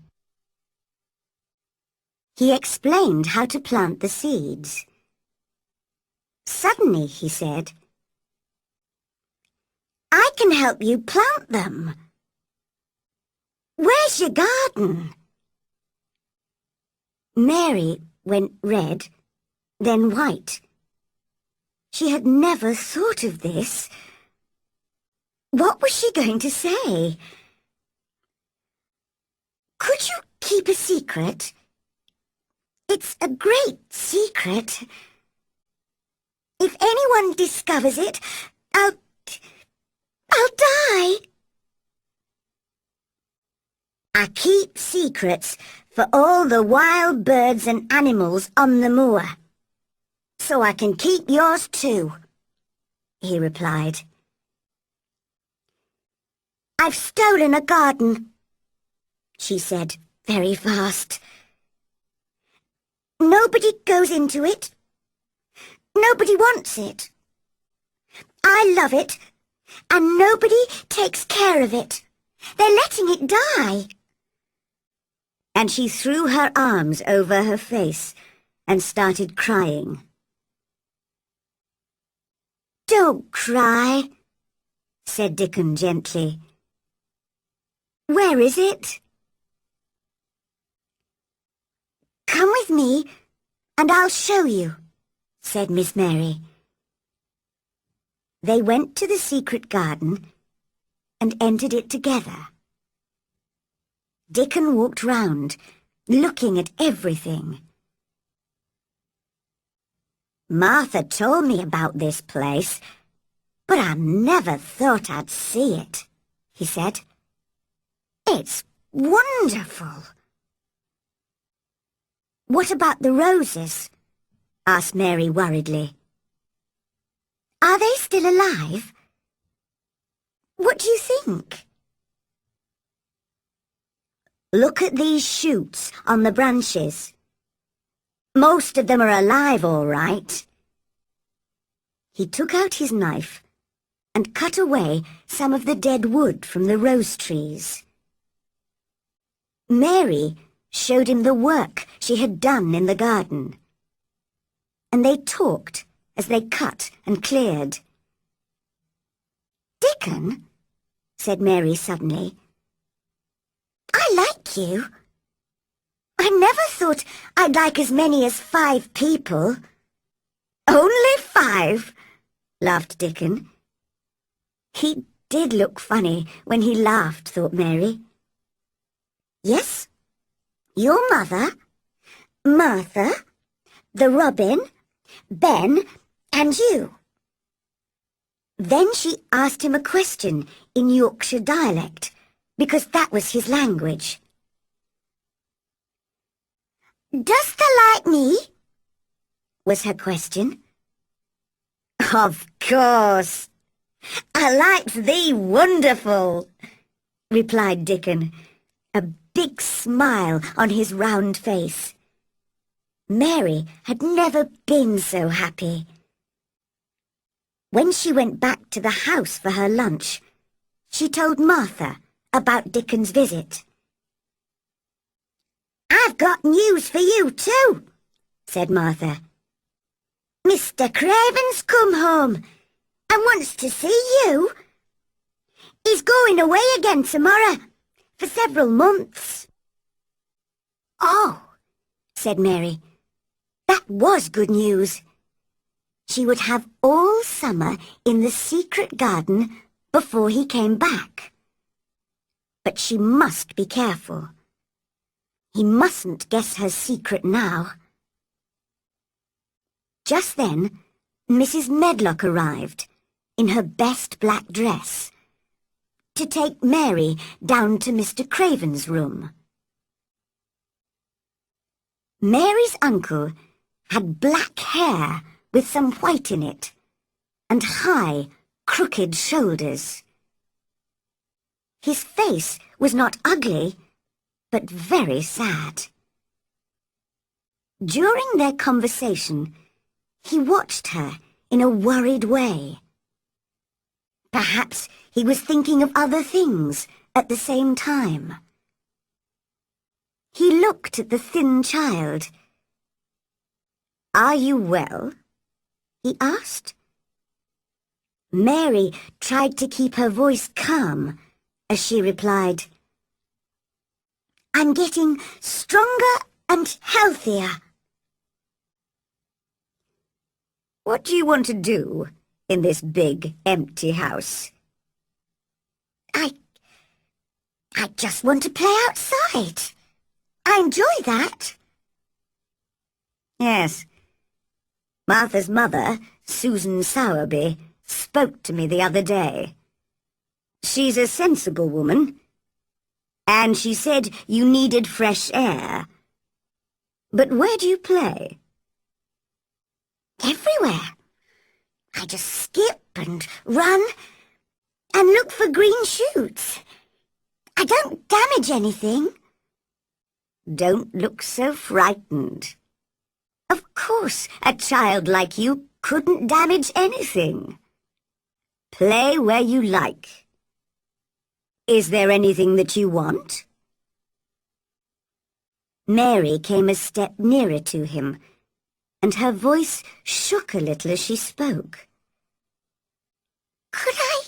He explained how to plant the seeds. Suddenly, he said, "I can help you plant them. Where's your garden?" Mary went red, then white. She had never thought of this. What was she going to say? "Could you keep a secret? It's a great secret. If anyone discovers it, I'll die." "I keep secrets for all the wild birds and animals on the moor, so I can keep yours too," he replied. "I've stolen a garden," she said very fast. "Nobody goes into it. Nobody wants it. I love it, and nobody takes care of it. They're letting it die." And she threw her arms over her face and started crying. "Don't cry," said Dickon gently. "Where is it?" "Come with me, and I'll show you," said Miss Mary. They went to the secret garden and entered it together. Dickon walked round, looking at everything. "Martha told me about this place, but I never thought I'd see it," he said. "It's wonderful." "What about the roses?" asked Mary worriedly. "Are they still alive? What do you think?" "Look at these shoots on the branches. Most of them are alive, all right." He took out his knife and cut away some of the dead wood from the rose trees. Mary showed him the work she had done in the garden, and they talked as they cut and cleared. "Dickon," said Mary suddenly. "I like you. I never thought I'd like as many as 5 people." "Only 5?" laughed Dickon. He did look funny when he laughed, thought Mary. "Yes, your mother, Martha, the Robin, Ben, and you." Then she asked him a question in Yorkshire dialect, because that was his language. "Dost thou like me?" was her question. "Of course. I likes thee wonderful," replied Dickon, a big smile on his round face. Mary had never been so happy. When she went back to the house for her lunch, she told Martha about Dickon's visit. "I've got news for you too," said Martha. "Mr. Craven's come home and wants to see you. He's going away again tomorrow for several months." "Oh," said Mary, that was good news. She would have all summer in the secret garden before he came back. But she must be careful. He mustn't guess her secret now. Just then, Mrs. Medlock arrived, in her best black dress, to take Mary down to Mr. Craven's room. Mary's uncle had black hair with some white in it, and high, crooked shoulders. His face was not ugly, but very sad. During their conversation, he watched her in a worried way. Perhaps he was thinking of other things at the same time. He looked at the thin child. "Are you well?" he asked. Mary tried to keep her voice calm as she replied, "I'm getting stronger and healthier." "What do you want to do in this big, empty house?" I just want to play outside. I enjoy that." "Yes. Martha's mother, Susan Sowerby, spoke to me the other day. She's a sensible woman, and she said you needed fresh air. But where do you play?" "Everywhere. I just skip and run and look for green shoots. I don't damage anything." "Don't look so frightened. Of course, a child like you couldn't damage anything. Play where you like. Is there anything that you want?" Mary came a step nearer to him, and her voice shook a little as she spoke. Could I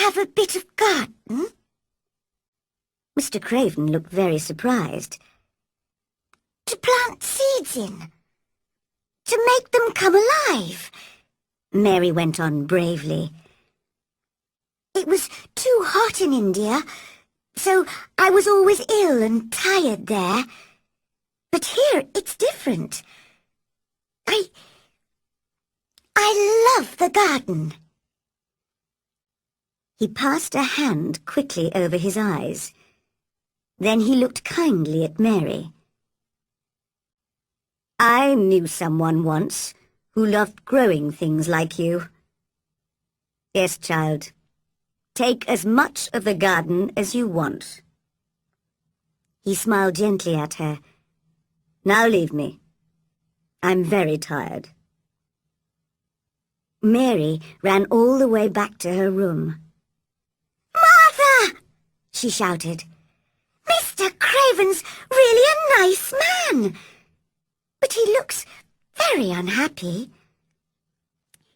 have a bit of garden?" Mr. Craven looked very surprised. "To plant seeds in, to make them come alive," Mary went on bravely. "It was too hot in India, so I was always ill and tired there. But here it's different. I love the garden." He passed a hand quickly over his eyes. Then he looked kindly at Mary. "I knew someone once who loved growing things like you. Yes, child, take as much of the garden as you want." He smiled gently at her. "Now leave me. I'm very tired." Mary ran all the way back to her room. "Martha!" she shouted. "Mr. Craven's really a nice man, but he looks very unhappy.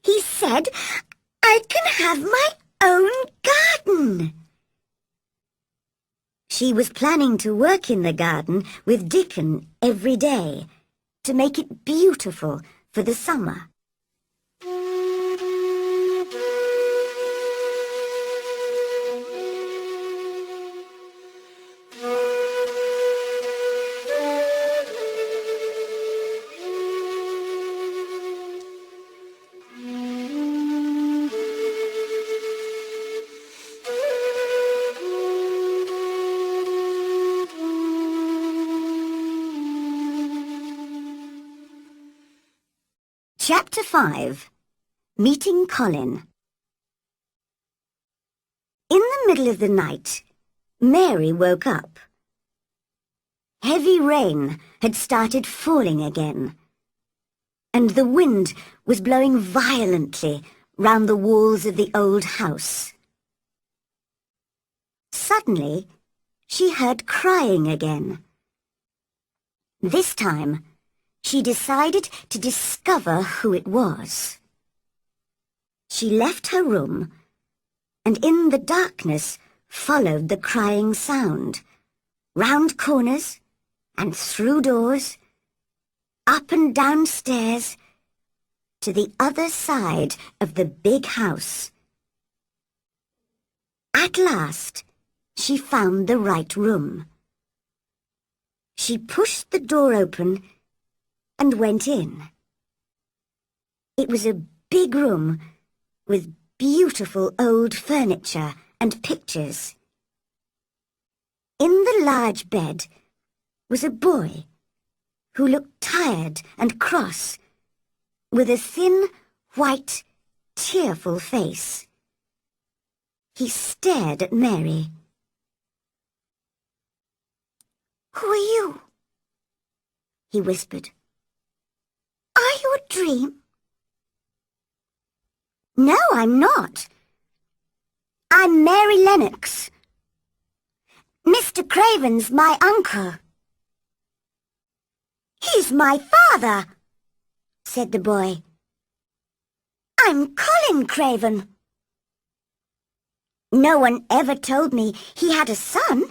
He said I can have my own garden. She was planning to work in the garden with Dickon every day to make it beautiful for the summer. Chapter 5. Meeting Colin. In the middle of the night, Mary woke up. Heavy rain had started falling again, and the wind was blowing violently round the walls of the old house. Suddenly, she heard crying again. This time, she decided to discover who it was. She left her room and in the darkness followed the crying sound, round corners and through doors, up and down stairs, to the other side of the big house. At last, she found the right room. She pushed the door open and went in. It was a big room with beautiful old furniture and pictures. In the large bed was a boy who looked tired and cross, with a thin, white, tearful face. He stared at Mary. Who are you? He whispered. Are you a dream? No, I'm not. I'm Mary Lennox. Mr. Craven's my uncle. He's my father, said the boy. I'm Colin Craven. No one ever told me he had a son,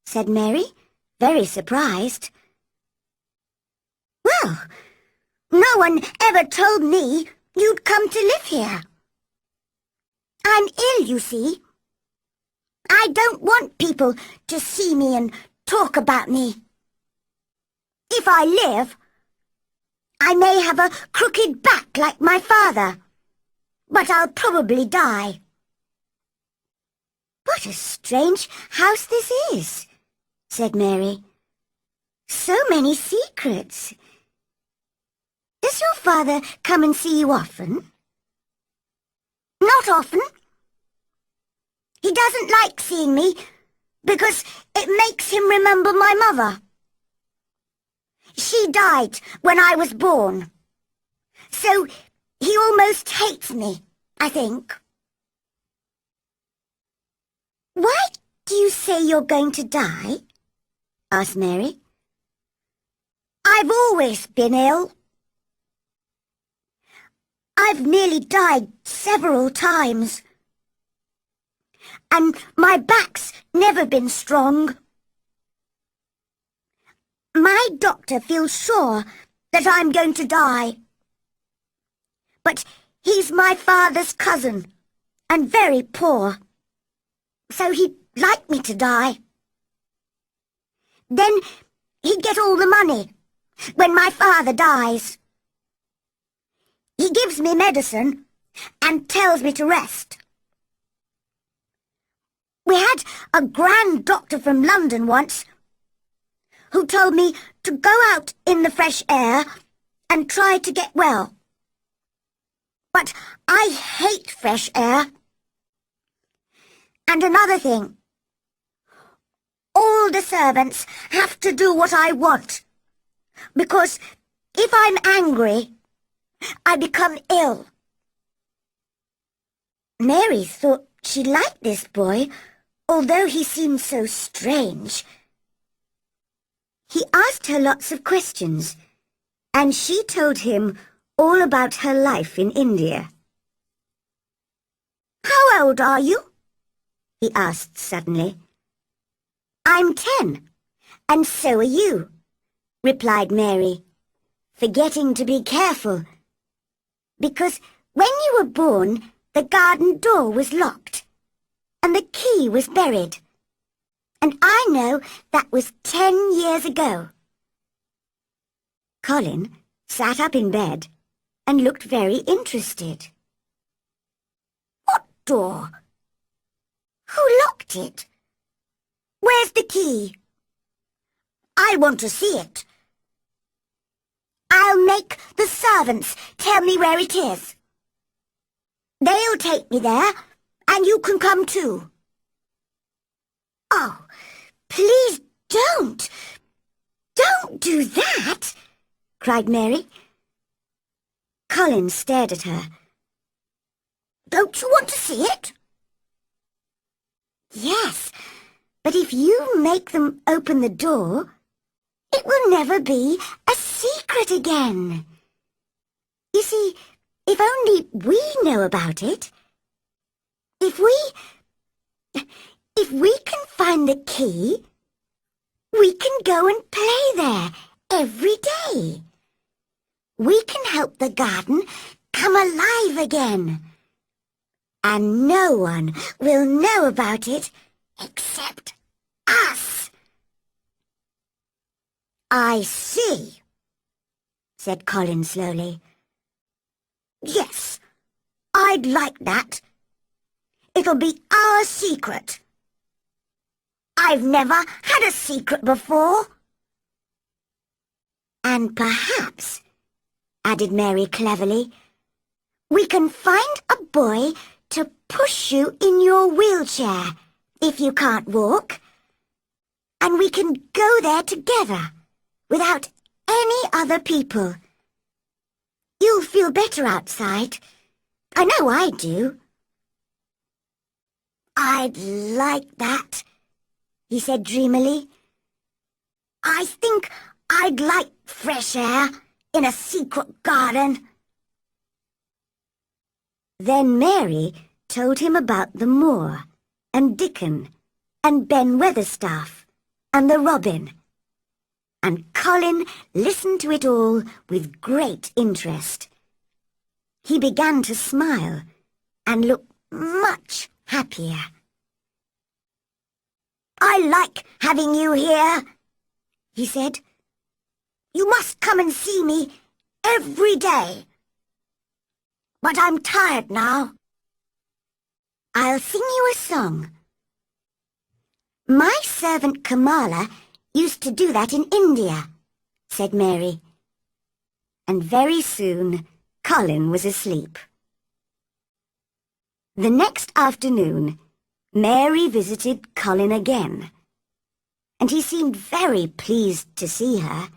said Mary, very surprised. Well, no one ever told me you'd come to live here. I'm ill, you see. I don't want people to see me and talk about me. If I live, I may have a crooked back like my father, but I'll probably die. What a strange house this is, said Mary. So many secrets. Does your father come and see you often? Not often. He doesn't like seeing me because it makes him remember my mother. She died when I was born, so he almost hates me, I think. Why do you say you're going to die? Asked Mary. I've always been ill. I've nearly died several times. And my back's never been strong. My doctor feels sure that I'm going to die. But he's my father's cousin and very poor. So he'd like me to die. Then he'd get all the money when my father dies. He gives me medicine and tells me to rest. We had a grand doctor from London once who told me to go out in the fresh air and try to get well. But I hate fresh air. And another thing, all the servants have to do what I want, because if I'm angry, I become ill. Mary thought she liked this boy, although he seemed so strange. He asked her lots of questions, and she told him all about her life in India. How old are you? He asked suddenly. I'm 10, and so are you, replied Mary, forgetting to be careful, because when you were born, the garden door was locked, and the key was buried, and I know that was 10 years ago. Colin sat up in bed and looked very interested. What door? Who locked it? Where's the key? I want to see it. I'll make the servants tell me where it is. They'll take me there, and you can come too. Oh, please don't. Don't do that, cried Mary. Colin stared at her. Don't you want to see it? Yes, but if you make them open the door, it will never be a secret again. You see, if only we know about it, if we can find the key, we can go and play there every day. We can help the garden come alive again. And no one will know about it except us. I see, said Colin slowly. Yes, I'd like that. It'll be our secret. I've never had a secret before. And perhaps, added Mary cleverly, we can find a boy to push you in your wheelchair if you can't walk. And we can go there together without any other people. You'll feel better outside. I know I do. I'd like that, he said dreamily. I think I'd like fresh air in a secret garden. Then Mary told him about the moor, and Dickon, and Ben Weatherstaff, and the robin. And Colin listened to it all with great interest. He began to smile and look much happier. I like having you here, he said. You must come and see me every day. But I'm tired now. I'll sing you a song. My servant Kamala used to do that in India, said Mary. And very soon Colin was asleep. The next afternoon, Mary visited Colin again, and he seemed very pleased to see her.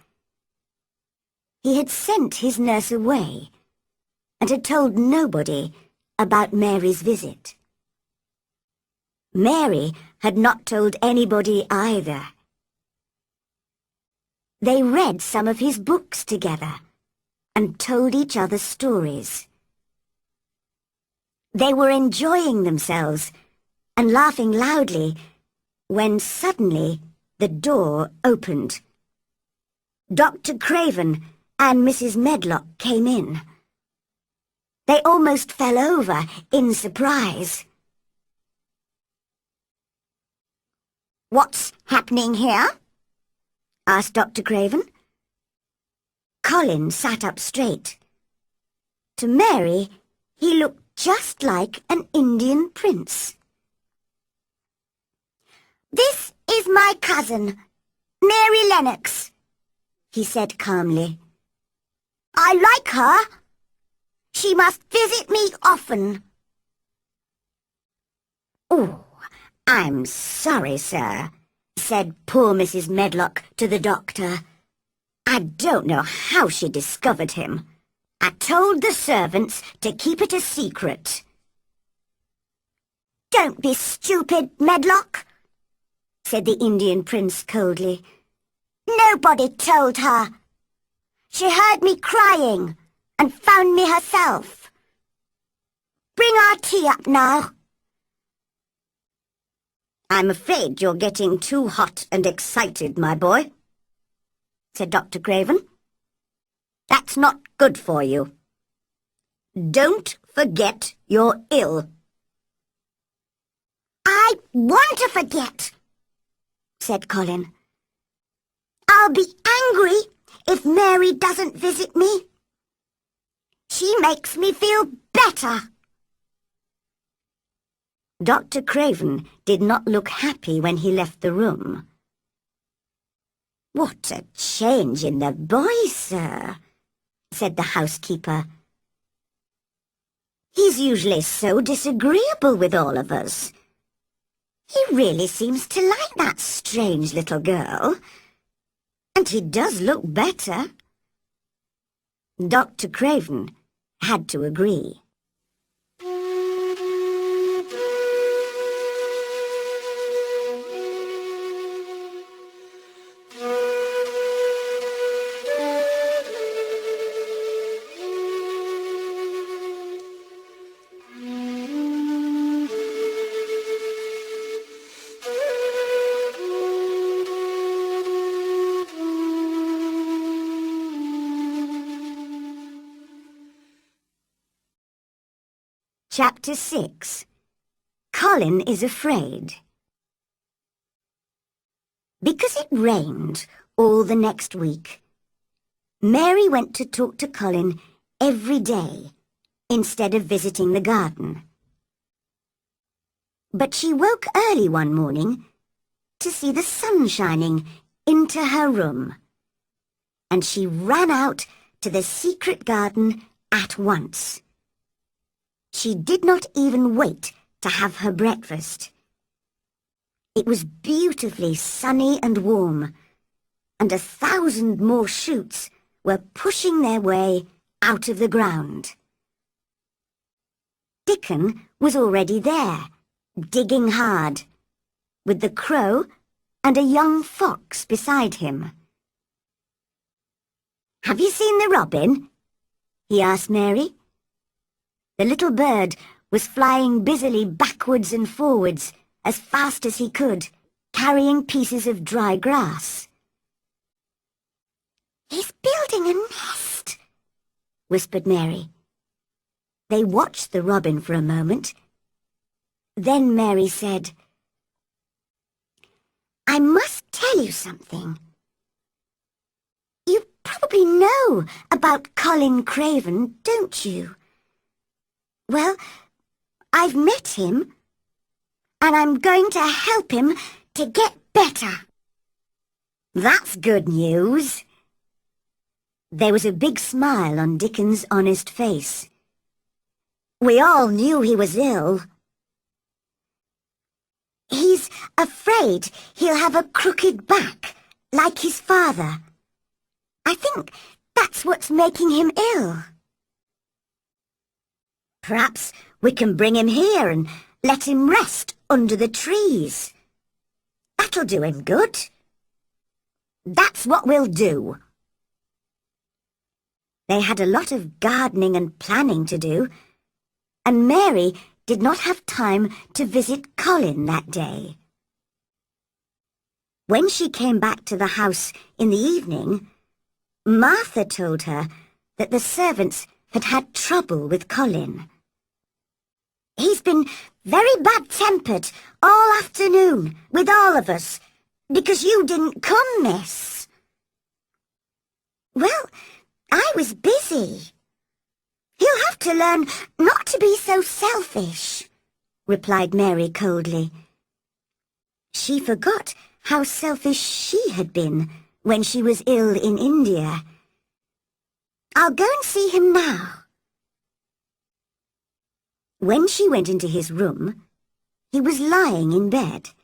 He had sent his nurse away and had told nobody about Mary's visit. Mary had not told anybody either. They read some of his books together and told each other stories. They were enjoying themselves and laughing loudly when suddenly the door opened. Dr. Craven and Mrs. Medlock came in. They almost fell over in surprise. What's happening here? Asked Dr. Craven. Colin sat up straight. To Mary, he looked just like an Indian prince. This is my cousin, Mary Lennox, he said calmly. I like her. She must visit me often. Oh, I'm sorry, sir, said poor Mrs. Medlock to the doctor. I don't know how she discovered him. I told the servants to keep it a secret. Don't be stupid, Medlock, said the Indian prince coldly. Nobody told her. She heard me crying and found me herself. Bring our tea up now, "I'm afraid you're getting too hot and excited, my boy," said Dr. Craven. "That's not good for you. Don't forget you're ill." "I want to forget," said Colin. "I'll be angry if Mary doesn't visit me. She makes me feel better." Dr. Craven did not look happy when he left the room. "What a change in the boy, sir," said the housekeeper. "He's usually so disagreeable with all of us. He really seems to like that strange little girl. And he does look better." Dr. Craven had to agree. Chapter 6. Colin is afraid. Because it rained all the next week, Mary went to talk to Colin every day instead of visiting the garden. But she woke early one morning to see the sun shining into her room, and she ran out to the secret garden at once. She did not even wait to have her breakfast. It was beautifully sunny and warm, and 1,000 more shoots were pushing their way out of the ground. Dickon was already there, digging hard, with the crow and a young fox beside him. "Have you seen the robin?" he asked Mary. The little bird was flying busily backwards and forwards as fast as he could, carrying pieces of dry grass. "He's building a nest," whispered Mary. They watched the robin for a moment. Then Mary said, "I must tell you something. You probably know about Colin Craven, don't you? Well, I've met him, and I'm going to help him to get better." "That's good news." There was a big smile on Dickon's honest face. "We all knew he was ill." "He's afraid he'll have a crooked back, like his father. I think that's what's making him ill." "Perhaps we can bring him here and let him rest under the trees. That'll do him good." "That's what we'll do." They had a lot of gardening and planning to do, and Mary did not have time to visit Colin that day. When she came back to the house in the evening, Martha told her that the servants had had trouble with Colin. "He's been very bad-tempered all afternoon with all of us, because you didn't come, miss." "Well, I was busy. He'll have to learn not to be so selfish," replied Mary coldly. She forgot how selfish she had been when she was ill in India. "I'll go and see him now." When she went into his room, he was lying in bed,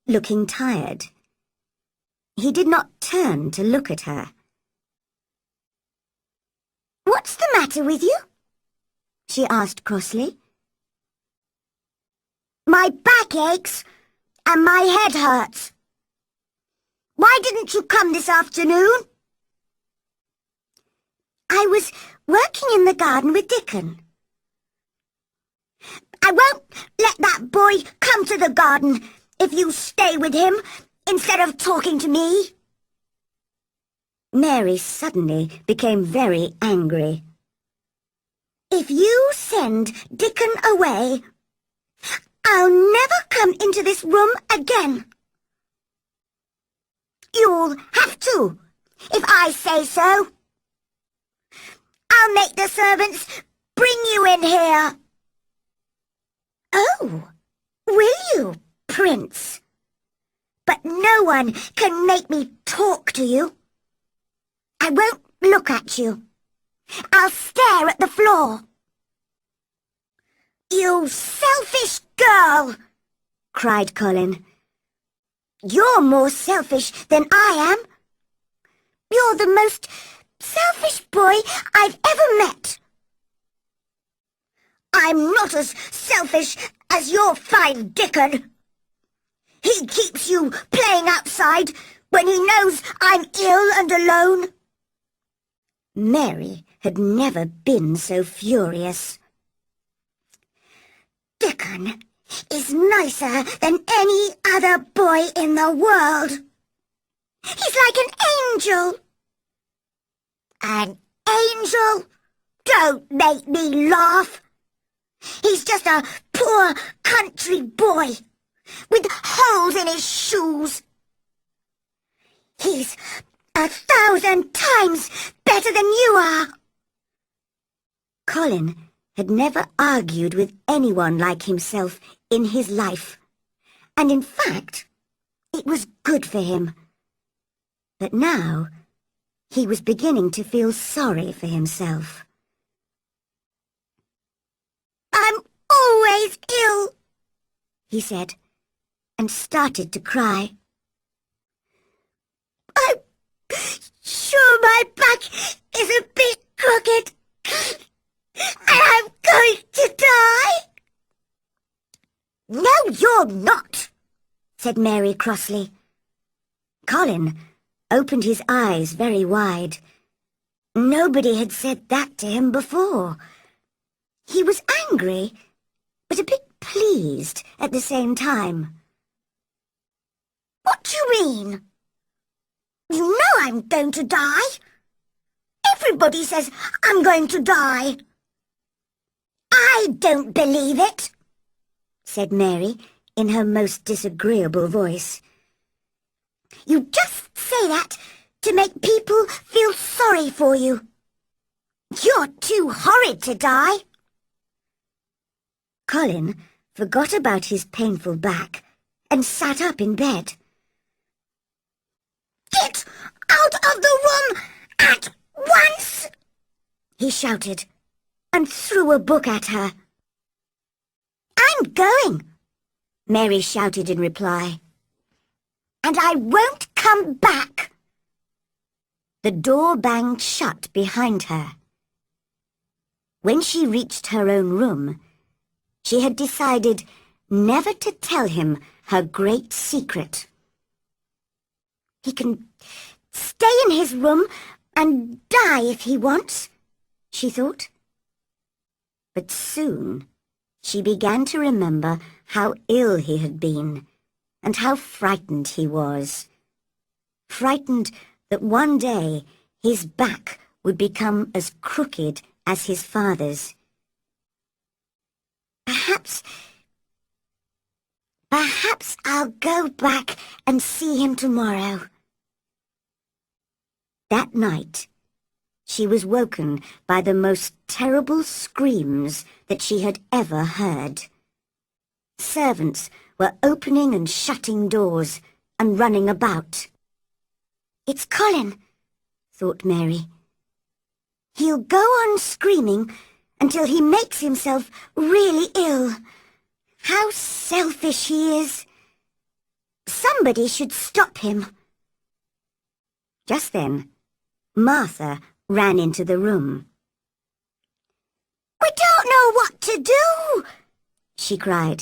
looking tired. He did not turn to look at her. "What's the matter with you?" she asked crossly. "My back aches and my head hurts. Why didn't you come this afternoon?" "I was working in the garden with Dickon." "I won't let that boy come to the garden. if you stay with him instead of talking to me." Mary suddenly became very angry. "If you send Dickon away, I'll never come into this room again. You'll have to, if I say so. I'll make the servants bring you in here." "Oh, will you, Prince? But no one can make me talk to you. I won't look at you. I'll stare at the floor." "You selfish girl!" cried Colin. "You're more selfish than I am. You're the most selfish boy I've ever met." "I'm not as selfish as your fine Dickon. He keeps you playing outside when he knows I'm ill and alone." Mary had never been so furious. "Dickon is nicer than any other boy in the world. He's like an angel." "An angel? Don't make me laugh. He's just a poor country boy with holes in his shoes. He's 1,000 times better than you are." Colin had never argued with anyone like himself in his life, and in fact, it was good for him. But now, he was beginning to feel sorry for himself. "I'm always ill," he said, and started to cry. "I'm sure my back is a bit crooked, and I'm going to die." "No, you're not," said Mary crossly. Colin opened his eyes very wide. Nobody had said that to him before. He was angry, but a bit pleased at the same time. "What do you mean? You know I'm going to die. Everybody says I'm going to die." "I don't believe it," said Mary in her most disagreeable voice. "You just say that to make people feel sorry for you. You're too horrid to die." Colin forgot about his painful back and sat up in bed. "Get out of the room at once!" he shouted, and threw a book at her. "I'm going," Mary shouted in reply. "and I won't come back." The door banged shut behind her. When she reached her own room, she had decided never to tell him her great secret. "He can stay in his room and die if he wants," she thought. But soon she began to remember how ill he had been and how frightened he was. Frightened that one day his back would become as crooked as his father's. Perhaps I'll go back and see him tomorrow." That night, she was woken by the most terrible screams that she had ever heard. Servants were opening and shutting doors and running about. "It's Colin," thought Mary. "He'll go on screaming until he makes himself really ill. How selfish he is. Somebody should stop him." Just then, Martha ran into the room. "We don't know what to do," she cried.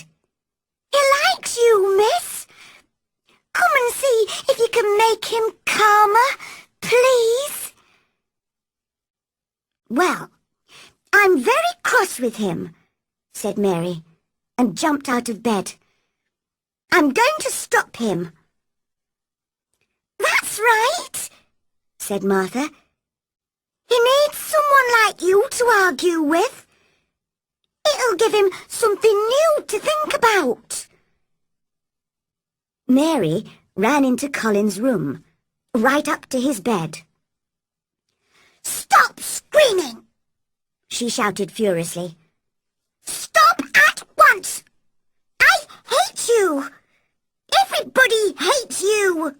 "He likes you, miss. Come and see if you can make him calmer, please." "Well, I'm very cross with him," said Mary, and jumped out of bed. I'm going to stop him. That's right, said Martha. He needs someone like you to argue with. It'll give him something new to think about. Mary ran into Colin's room, right up to his bed. Stop screaming, she shouted furiously. Stop at once! I hate you! Everybody hates you!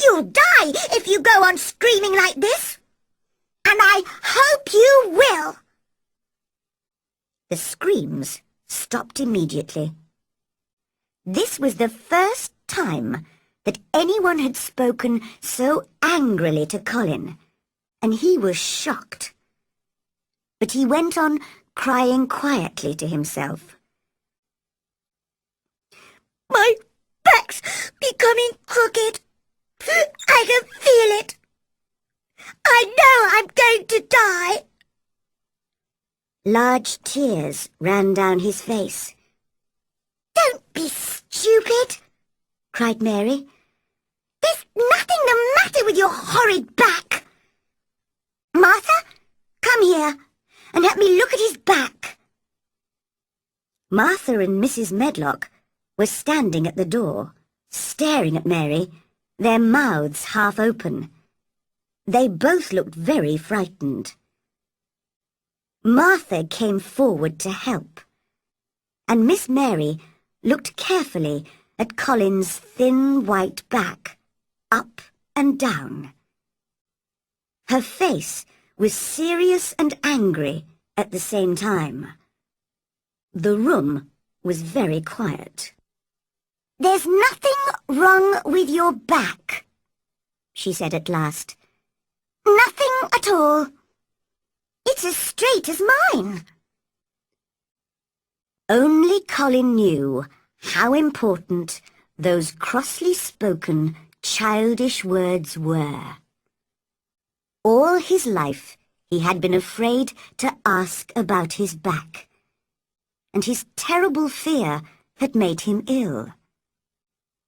You'll die if you go on screaming like this! And I hope you will! The screams stopped immediately. This was the first time that anyone had spoken so angrily to Colin, and he was shocked. But he went on crying quietly to himself. My back's becoming crooked. I can feel it. I know I'm going to die. Large tears ran down his face. Don't be stupid, cried Mary. There's nothing the matter with your horrid back. Martha, come here and let me look at his back. Martha and Mrs. Medlock were standing at the door, staring at Mary, their mouths half open. They both looked very frightened. Martha came forward to help, and Miss Mary looked carefully at Colin's thin white back, up and down. Her face was serious and angry at the same time. The room was very quiet. There's nothing wrong with your back, she said at last. Nothing at all. It's as straight as mine. Only Colin knew how important those crossly spoken, childish words were. All his life he had been afraid to ask about his back, and his terrible fear had made him ill.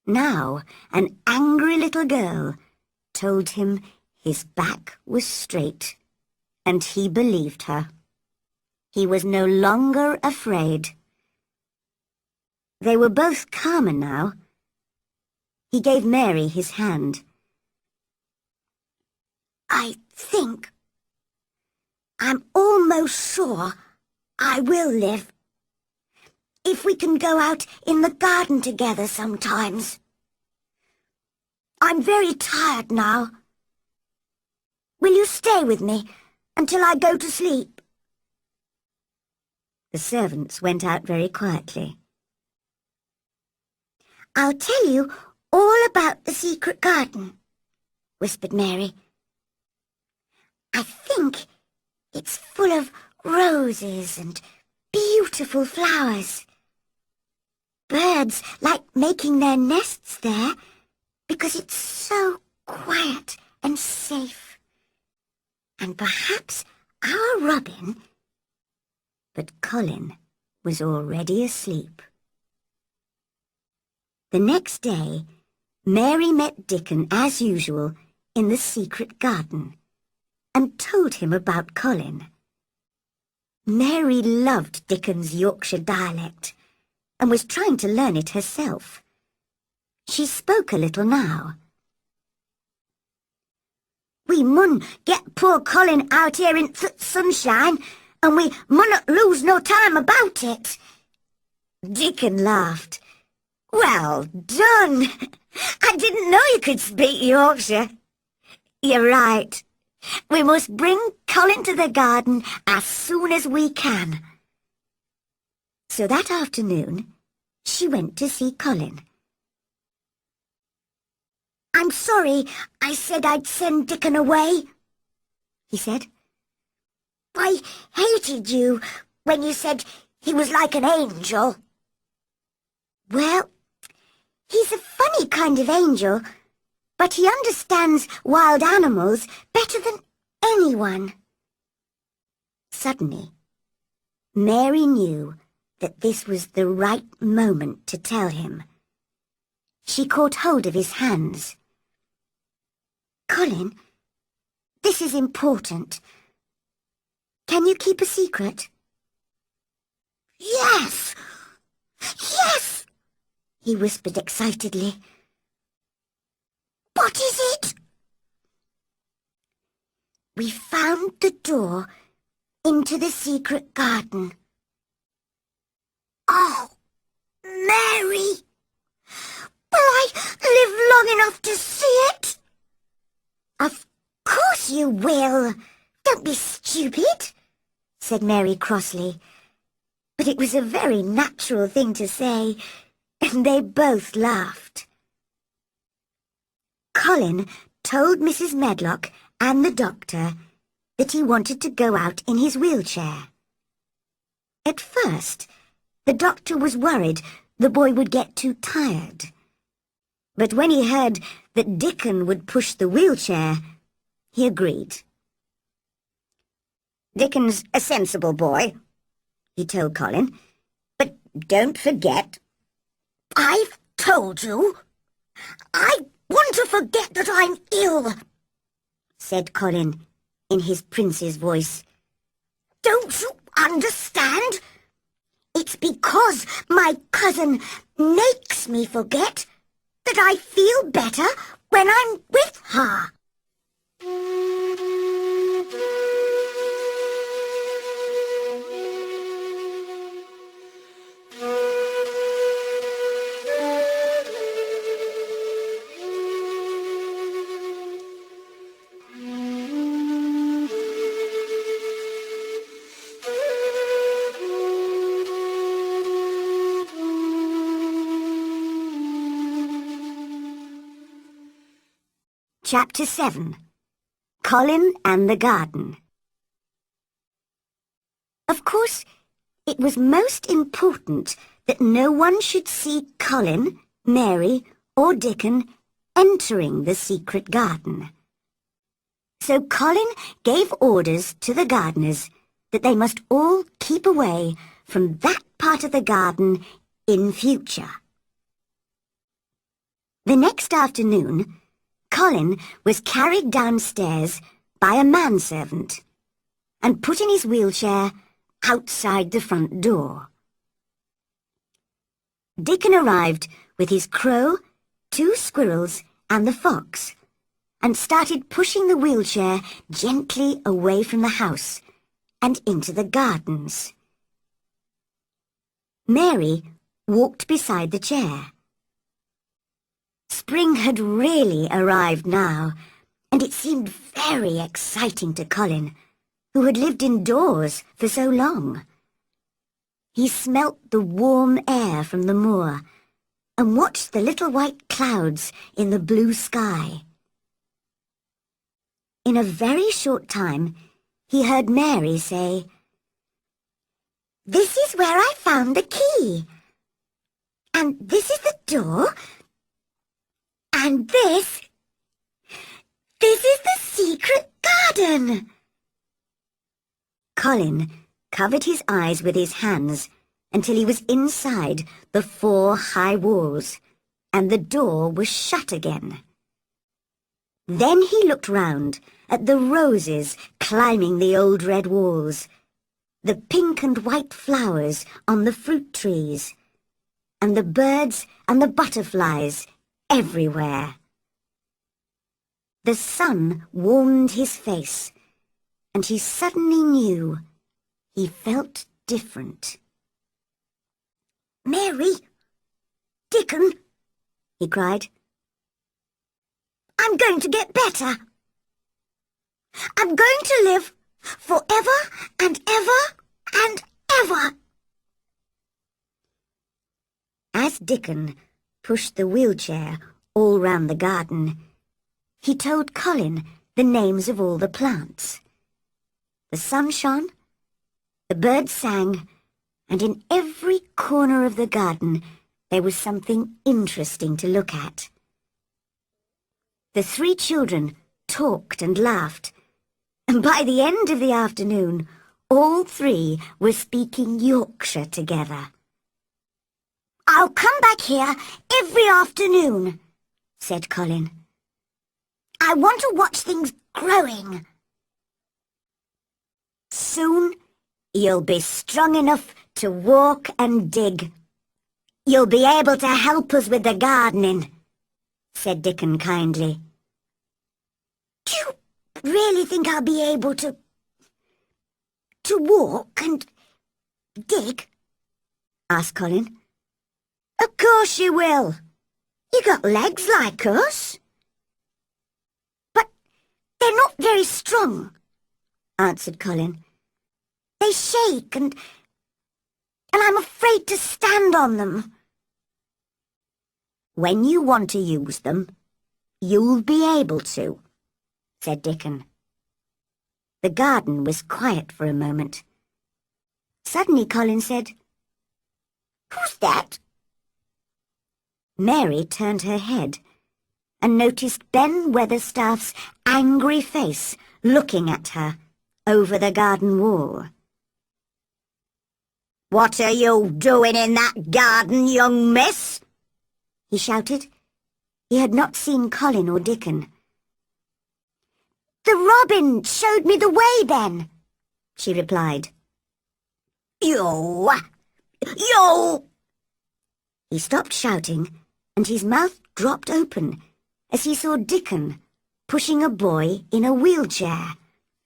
Now an angry little girl told him his back was straight, and he believed her. He was no longer afraid. They were both calmer now. He gave Mary his hand. I think I'm almost sure I will live. If we can go out in the garden together sometimes. I'm very tired now. Will you stay with me until I go to sleep? The servants went out very quietly. I'll tell you all about the secret garden, whispered Mary. I think it's full of roses and beautiful flowers. Birds like making their nests there because it's so quiet and safe. And perhaps our robin... But Colin was already asleep. The next day, Mary met Dickon as usual in the secret garden and told him about Colin. Mary loved Dickon's Yorkshire dialect and was trying to learn it herself. She spoke a little now. We mun get poor Colin out here in th' sunshine, and we munnot lose no time about it. Dickon laughed. Well done! I didn't know you could speak Yorkshire. You're right. We must bring Colin to the garden as soon as we can. So that afternoon, she went to see Colin. I'm sorry I said I'd send Dickon away, he said. I hated you when you said he was like an angel. Well, he's a funny kind of angel, but he understands wild animals better than anyone. Suddenly, Mary knew that this was the right moment to tell him She caught hold of his hands. "Colin, this is important. Can you keep a secret?" "Yes! Yes!" he whispered excitedly. "What is it?" "We found the door into the secret garden." "Oh, Mary! Will I live long enough to see it?" "Of course you will. Don't be stupid," said Mary crossly. But it was a very natural thing to say, and they both laughed. Colin told Mrs. Medlock and the doctor that he wanted to go out in his wheelchair. At first, the doctor was worried the boy would get too tired. But when he heard that Dickon would push the wheelchair, he agreed. "Dickon's a sensible boy," he told Colin. "But don't forget—" "I've told you. I want to forget that I'm ill," said Colin in his prince's voice. "Don't you understand? It's because my cousin makes me forget that I feel better when I'm with her." Chapter 7. Colin and the Garden. Of course, it was most important that no one should see Colin, Mary, or Dickon entering the secret garden. So Colin gave orders to the gardeners that they must all keep away from that part of the garden in future. The next afternoon, Colin was carried downstairs by a manservant and put in his wheelchair outside the front door. Dickon arrived with his crow, 2 squirrels and the fox and started pushing the wheelchair gently away from the house and into the gardens. Mary walked beside the chair. Spring had really arrived now, and it seemed very exciting to Colin, who had lived indoors for so long. He smelt the warm air from the moor and watched the little white clouds in the blue sky. In a very short time, he heard Mary say, "This is where I found the key. And this is the door. And this is the secret garden." Colin covered his eyes with his hands until he was inside the 4 high walls, and the door was shut again. Then he looked round at the roses climbing the old red walls, the pink and white flowers on the fruit trees, and the birds and the butterflies everywhere. The sun warmed his face, and he suddenly knew he felt different. "Mary! Dickon!" he cried. "I'm going to get better. I'm going to live forever and ever and ever." As Dickon pushed the wheelchair all round the garden, he told Colin the names of all the plants. The sun shone, the birds sang, and in every corner of the garden there was something interesting to look at. The 3 children talked and laughed, and by the end of the afternoon, all 3 were speaking Yorkshire together. I'll come back here every afternoon, said Colin. I want to watch things growing. Soon you'll be strong enough to walk and dig. You'll be able to help us with the gardening, said Dickon kindly. Do you really think I'll be able to walk and dig? Asked Colin. Of course you will. You got legs like us. But they're not very strong, answered Colin. They shake and I'm afraid to stand on them. When you want to use them, you'll be able to, said Dickon. The garden was quiet for a moment. Suddenly Colin said, Who's that? Mary turned her head and noticed Ben Weatherstaff's angry face looking at her over the garden wall. What are you doing in that garden, young miss? He shouted. He had not seen Colin or Dickon. The robin showed me the way, Ben, she replied. You! He stopped shouting, and his mouth dropped open as he saw Dickon pushing a boy in a wheelchair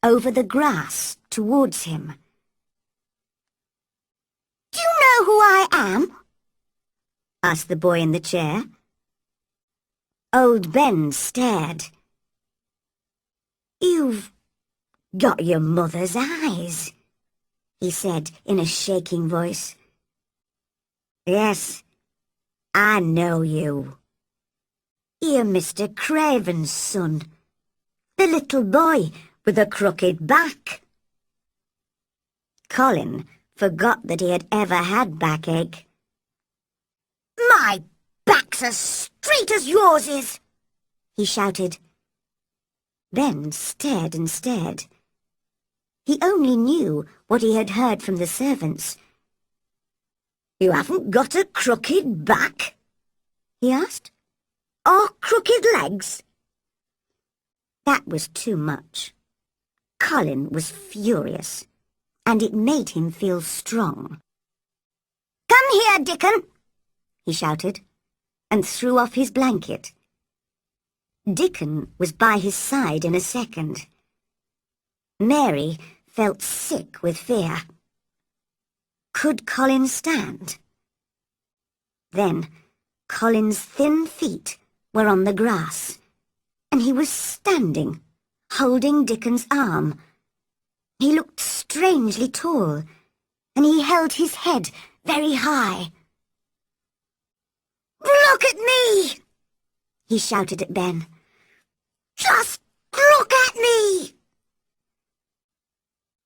over the grass towards him. Do you know who I am? Asked the boy in the chair. Old Ben stared. You've got your mother's eyes, he said in a shaking voice. Yes, I know you. You're Mr. Craven's son, the little boy with a crooked back. Colin forgot that he had ever had backache. My back's as straight as yours is, he shouted. Ben stared and stared. He only knew what he had heard from the servants. You haven't got a crooked back? He asked. Or crooked legs? That was too much. Colin was furious, and it made him feel strong. Come here, Dickon, he shouted, and threw off his blanket. Dickon was by his side in a second. Mary felt sick with fear. Could Colin stand? Then Colin's thin feet were on the grass, and he was standing, holding Dickon's arm. He looked strangely tall, and he held his head very high. Look at me! He shouted at Ben. Just look at me!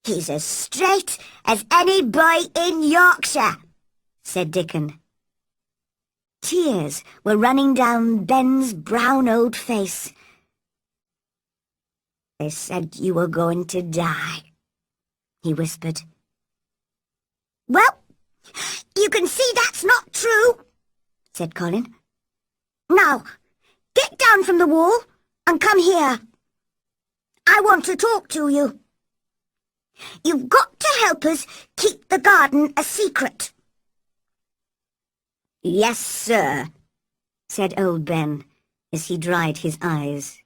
He's as straight as any boy in Yorkshire, said Dickon. Tears were running down Ben's brown old face. They said you were going to die, he whispered. Well, you can see that's not true, said Colin. Now, get down from the wall and come here. I want to talk to you. You've got to help us keep the garden a secret. Yes, sir, said old Ben as he dried his eyes.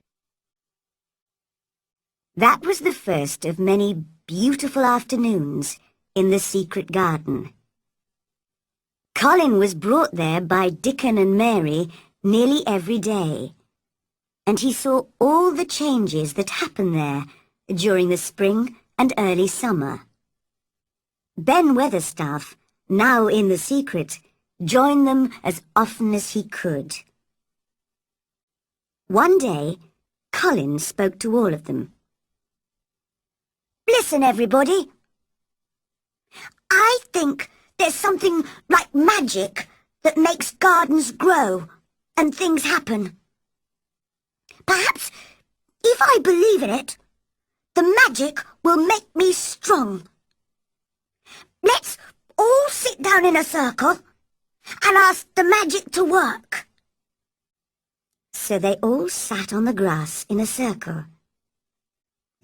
That was the first of many beautiful afternoons in the secret garden. Colin was brought there by Dickon and Mary nearly every day, and he saw all the changes that happened there during the spring and early summer. Ben Weatherstaff, now in the secret, joined them as often as he could. One day, Colin spoke to all of them. Listen, everybody. I think there's something like magic that makes gardens grow and things happen. Perhaps, if I believe in it, the magic will make me strong. Let's all sit down in a circle and ask the magic to work." So they all sat on the grass in a circle.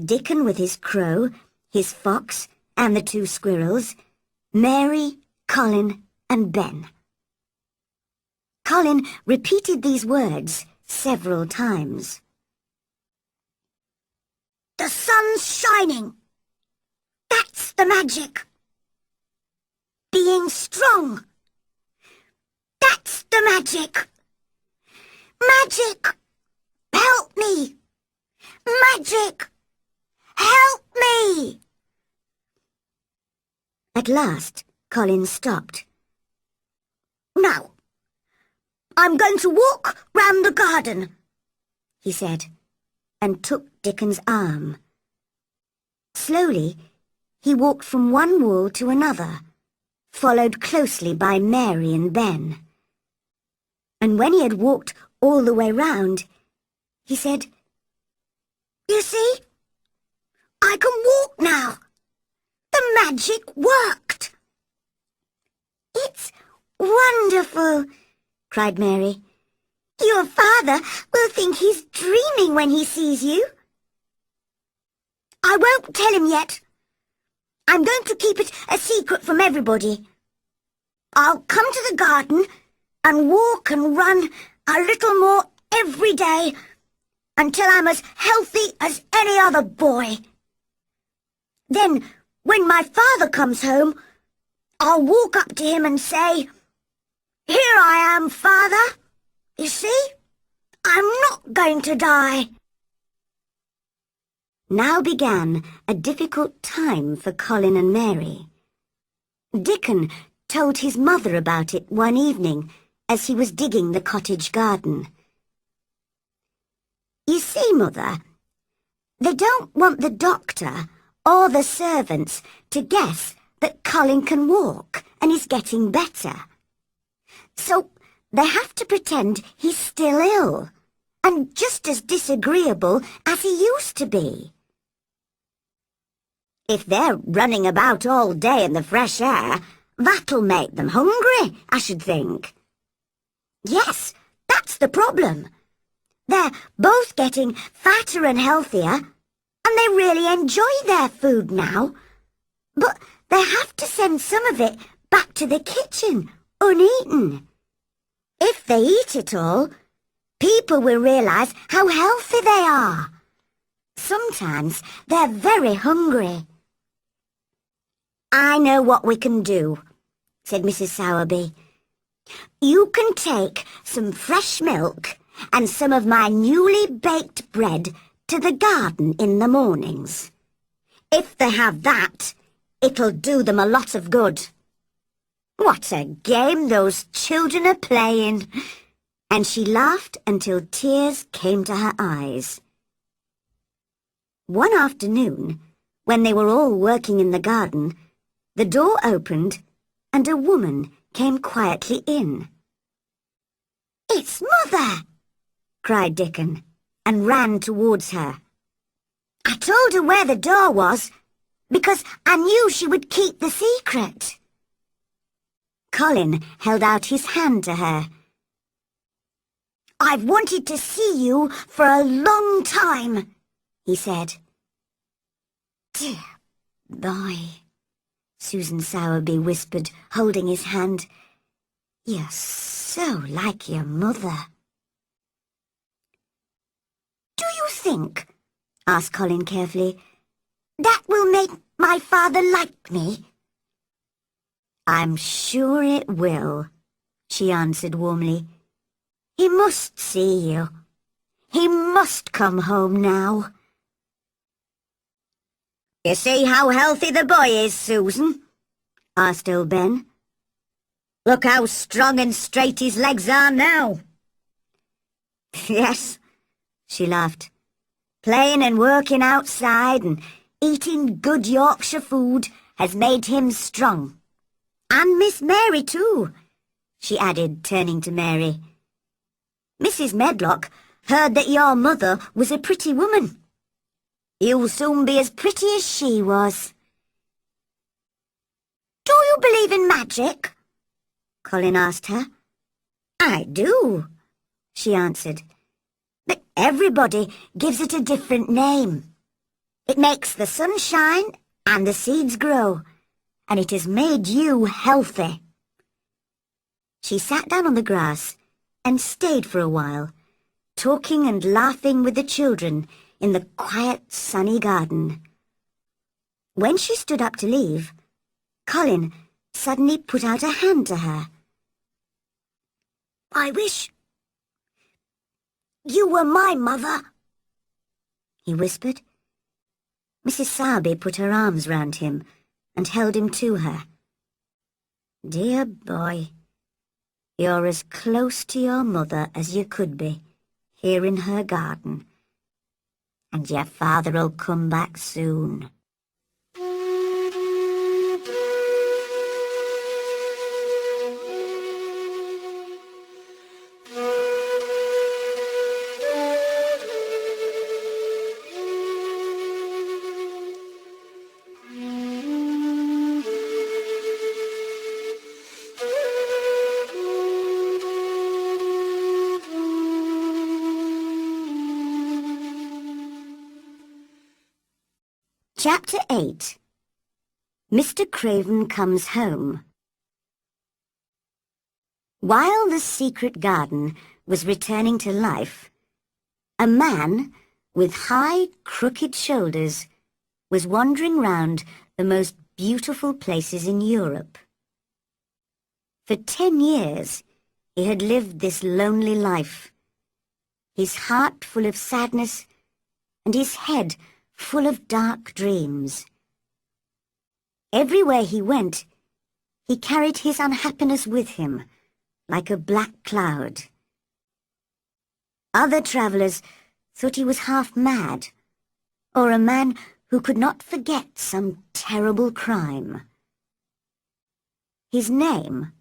Dickon with his crow, his fox, and the 2 squirrels, Mary, Colin, and Ben. Colin repeated these words several times. "The sun's shining. That's the magic. Being strong. That's the magic. Magic, help me. Magic, help me." At last, Colin stopped. "Now, I'm going to walk round the garden," he said, and took Dickon's arm. Slowly, he walked from one wall to another, followed closely by Mary and Ben. And when he had walked all the way round, he said, "You see, I can walk now. The magic worked." "It's wonderful," cried Mary. "Your father will think he's dreaming when he sees you." "I won't tell him yet. I'm going to keep it a secret from everybody. I'll come to the garden and walk and run a little more every day until I'm as healthy as any other boy. Then, when my father comes home, I'll walk up to him and say, 'Here I am, Father. You see, I'm not going to die.'" Now began a difficult time for Colin and Mary. Dickon told his mother about it one evening as he was digging the cottage garden. "You see, Mother, they don't want the doctor or the servants to guess that Colin can walk and is getting better. So they have to pretend he's still ill and just as disagreeable as he used to be. If they're running about all day in the fresh air, that'll make them hungry, I should think." "Yes, that's the problem. They're both getting fatter and healthier, and they really enjoy their food now. But they have to send some of it back to the kitchen, uneaten. If they eat it all, people will realize how healthy they are. Sometimes they're very hungry." "I know what we can do," said Mrs. Sowerby. "You can take some fresh milk and some of my newly baked bread to the garden in the mornings. If they have that, it'll do them a lot of good. What a game those children are playing!" And she laughed until tears came to her eyes. One afternoon, when they were all working in the garden, the door opened and a woman came quietly in. "It's Mother!" cried Dickon, and ran towards her. "I told her where the door was, because I knew she would keep the secret." Colin held out his hand to her. "I've wanted to see you for a long time," he said. "Dear boy," Susan Sowerby whispered, holding his hand. "You're so like your mother." "Do you think," asked Colin carefully, "that will make my father like me?" "I'm sure it will," she answered warmly. "He must see you. He must come home now." "You see how healthy the boy is, Susan?" asked old Ben. "Look how strong and straight his legs are now." "Yes," she laughed. "Playing and working outside and eating good Yorkshire food has made him strong. And Miss Mary too," she added, turning to Mary. "Mrs. Medlock heard that your mother was a pretty woman. You'll soon be as pretty as she was." "Do you believe in magic?" Colin asked her. I do, she answered. But everybody gives it a different name. It makes the sun shine and the seeds grow, and it has made you healthy. She sat down on the grass and stayed for a while, talking and laughing with the children in the quiet, sunny garden. When she stood up to leave, Colin suddenly put out a hand to her. I wish you were my mother, he whispered. Mrs. Sowerby put her arms round him and held him to her. Dear boy, you're as close to your mother as you could be, here in her garden. And your father'll come back soon. Chapter 8. Mr. Craven Comes Home. While the secret garden was returning to life, a man with high, crooked shoulders was wandering round the most beautiful places in Europe. For 10 years, he had lived this lonely life, his heart full of sadness and his head full of dark dreams. Everywhere he went, he carried his unhappiness with him, like a black cloud. Other travellers thought he was half mad, or a man who could not forget some terrible crime. His name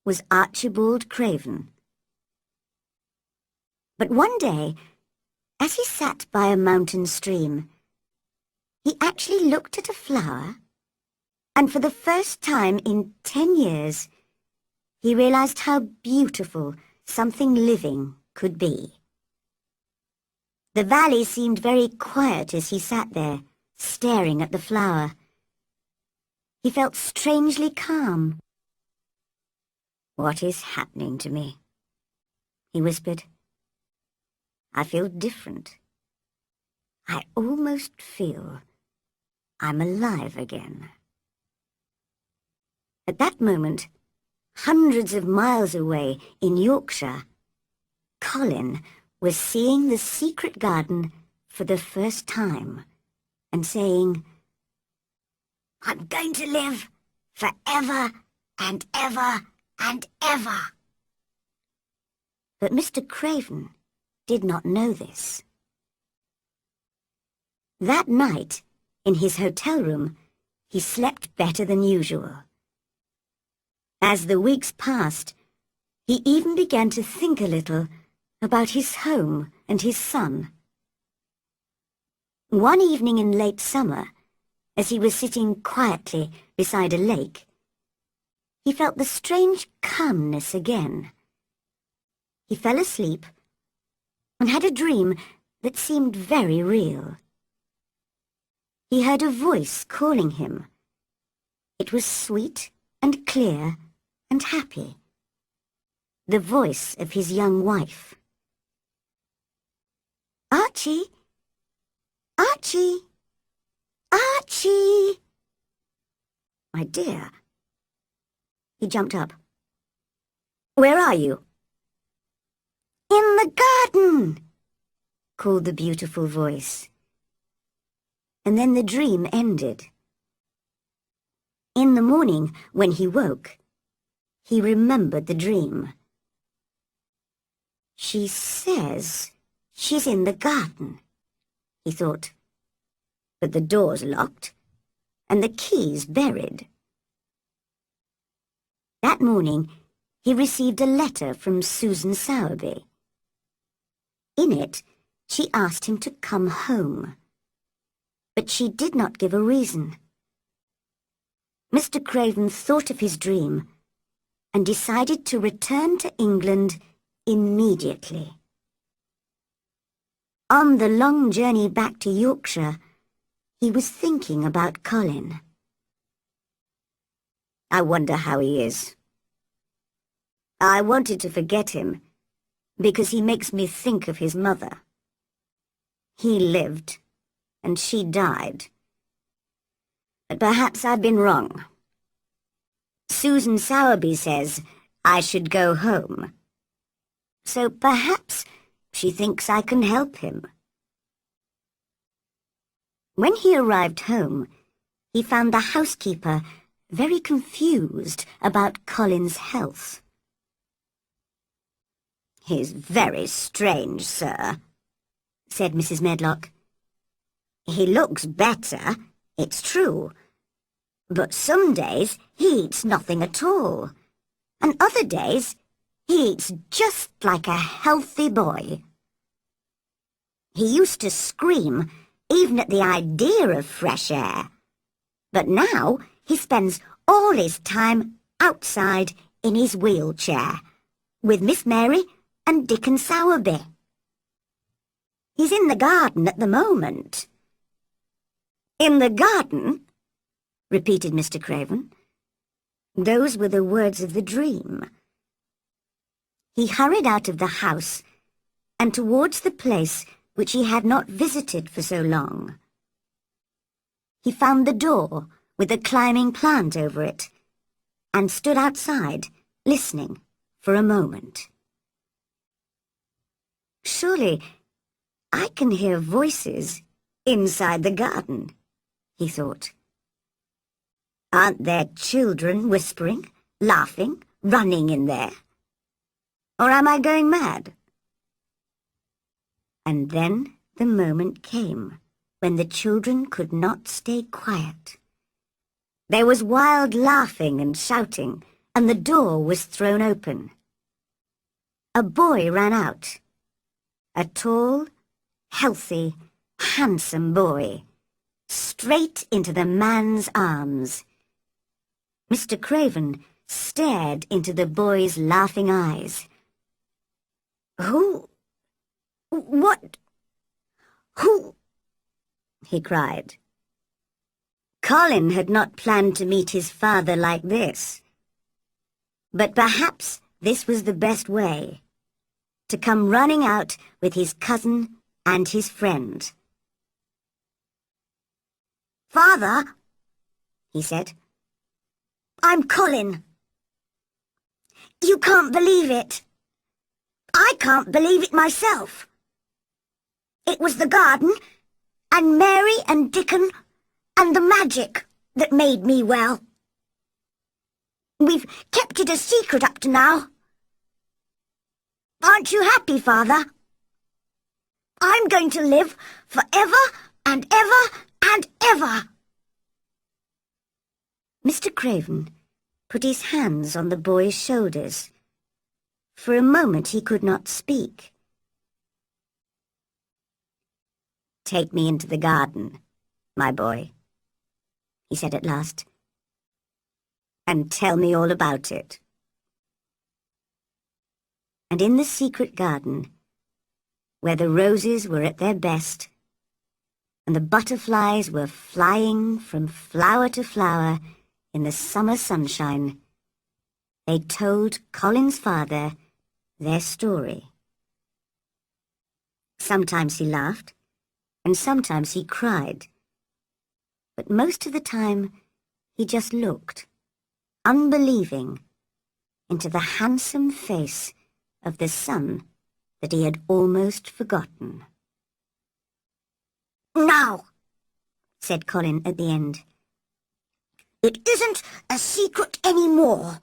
was Archibald Craven. But one day, as he sat by a mountain stream, he actually looked at a flower, and for the first time in 10 years, he realized how beautiful something living could be. The valley seemed very quiet as he sat there, staring at the flower. He felt strangely calm. "What is happening to me?" he whispered. "I feel different. I almost feel I'm alive again." At that moment, hundreds of miles away in Yorkshire, Colin was seeing the secret garden for the first time and saying, I'm going to live forever and ever and ever. But Mr. Craven did not know this. That night, in his hotel room, he slept better than usual. As the weeks passed, he even began to think a little about his home and his son. One evening in late summer, as he was sitting quietly beside a lake, he felt the strange calmness again. He fell asleep and had a dream that seemed very real. He heard a voice calling him. It was sweet and clear and happy. The voice of his young wife. "Archie! Archie! Archie!" "My dear." He jumped up. "Where are you?" "In the garden," called the beautiful voice. And then the dream ended. In the morning, when he woke, he remembered the dream. "She says she's in the garden," he thought. "But the door's locked, and the key's buried." That morning, he received a letter from Susan Sowerby. In it, she asked him to come home. But she did not give a reason. Mr. Craven thought of his dream and decided to return to England immediately. On the long journey back to Yorkshire, he was thinking about Colin. I wonder how he is. I wanted to forget him because he makes me think of his mother. He lived, and she died. But perhaps I've been wrong. Susan Sowerby says I should go home. So perhaps she thinks I can help him. When he arrived home, he found the housekeeper very confused about Colin's health. "He's very strange, sir," said Mrs. Medlock. "He looks better, it's true, but some days he eats nothing at all, and other days he eats just like a healthy boy. He used to scream even at the idea of fresh air, but now he spends all his time outside in his wheelchair with Miss Mary and Dickon Sowerby. He's in the garden at the moment." "In the garden?" repeated Mr. Craven. Those were the words of the dream. He hurried out of the house and towards the place which he had not visited for so long. He found the door with a climbing plant over it and stood outside, listening for a moment. "Surely I can hear voices inside the garden," he thought. "Aren't there children whispering, laughing, running in there? Or am I going mad?" And then the moment came when the children could not stay quiet. There was wild laughing and shouting, and the door was thrown open. A boy ran out. A tall, healthy, handsome boy, straight into the man's arms. Mr. Craven stared into the boy's laughing eyes. Who? He cried. Colin had not planned to meet his father like this. But perhaps this was the best way, to come running out with his cousin and his friend. "Father," he said, "I'm Colin. You can't believe it. I can't believe it myself. It was the garden, and Mary and Dickon, and the magic that made me well. We've kept it a secret up to now. Aren't you happy, Father? I'm going to live forever and ever and ever." Mr. Craven put his hands on the boy's shoulders. For a moment he could not speak. "Take me into the garden, my boy," he said at last, "and tell me all about it." And in the secret garden, where the roses were at their best, and the butterflies were flying from flower to flower in the summer sunshine, they told Colin's father their story. Sometimes he laughed, and sometimes he cried, but most of the time he just looked, unbelieving, into the handsome face of the son that he had almost forgotten. "Now," said Colin at the end, "it isn't a secret any more.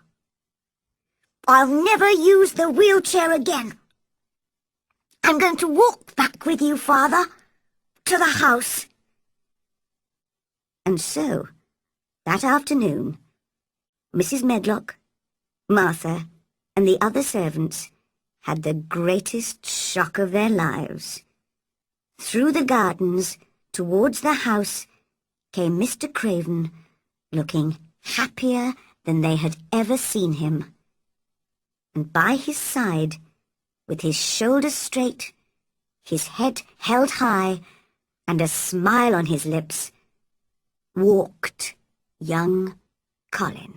I'll never use the wheelchair again. I'm going to walk back with you, Father, to the house." And so, that afternoon, Mrs. Medlock, Martha, and the other servants had the greatest shock of their lives. Through the gardens, towards the house, came Mr. Craven, looking happier than they had ever seen him, and by his side, with his shoulders straight, his head held high, and a smile on his lips, walked young Colin.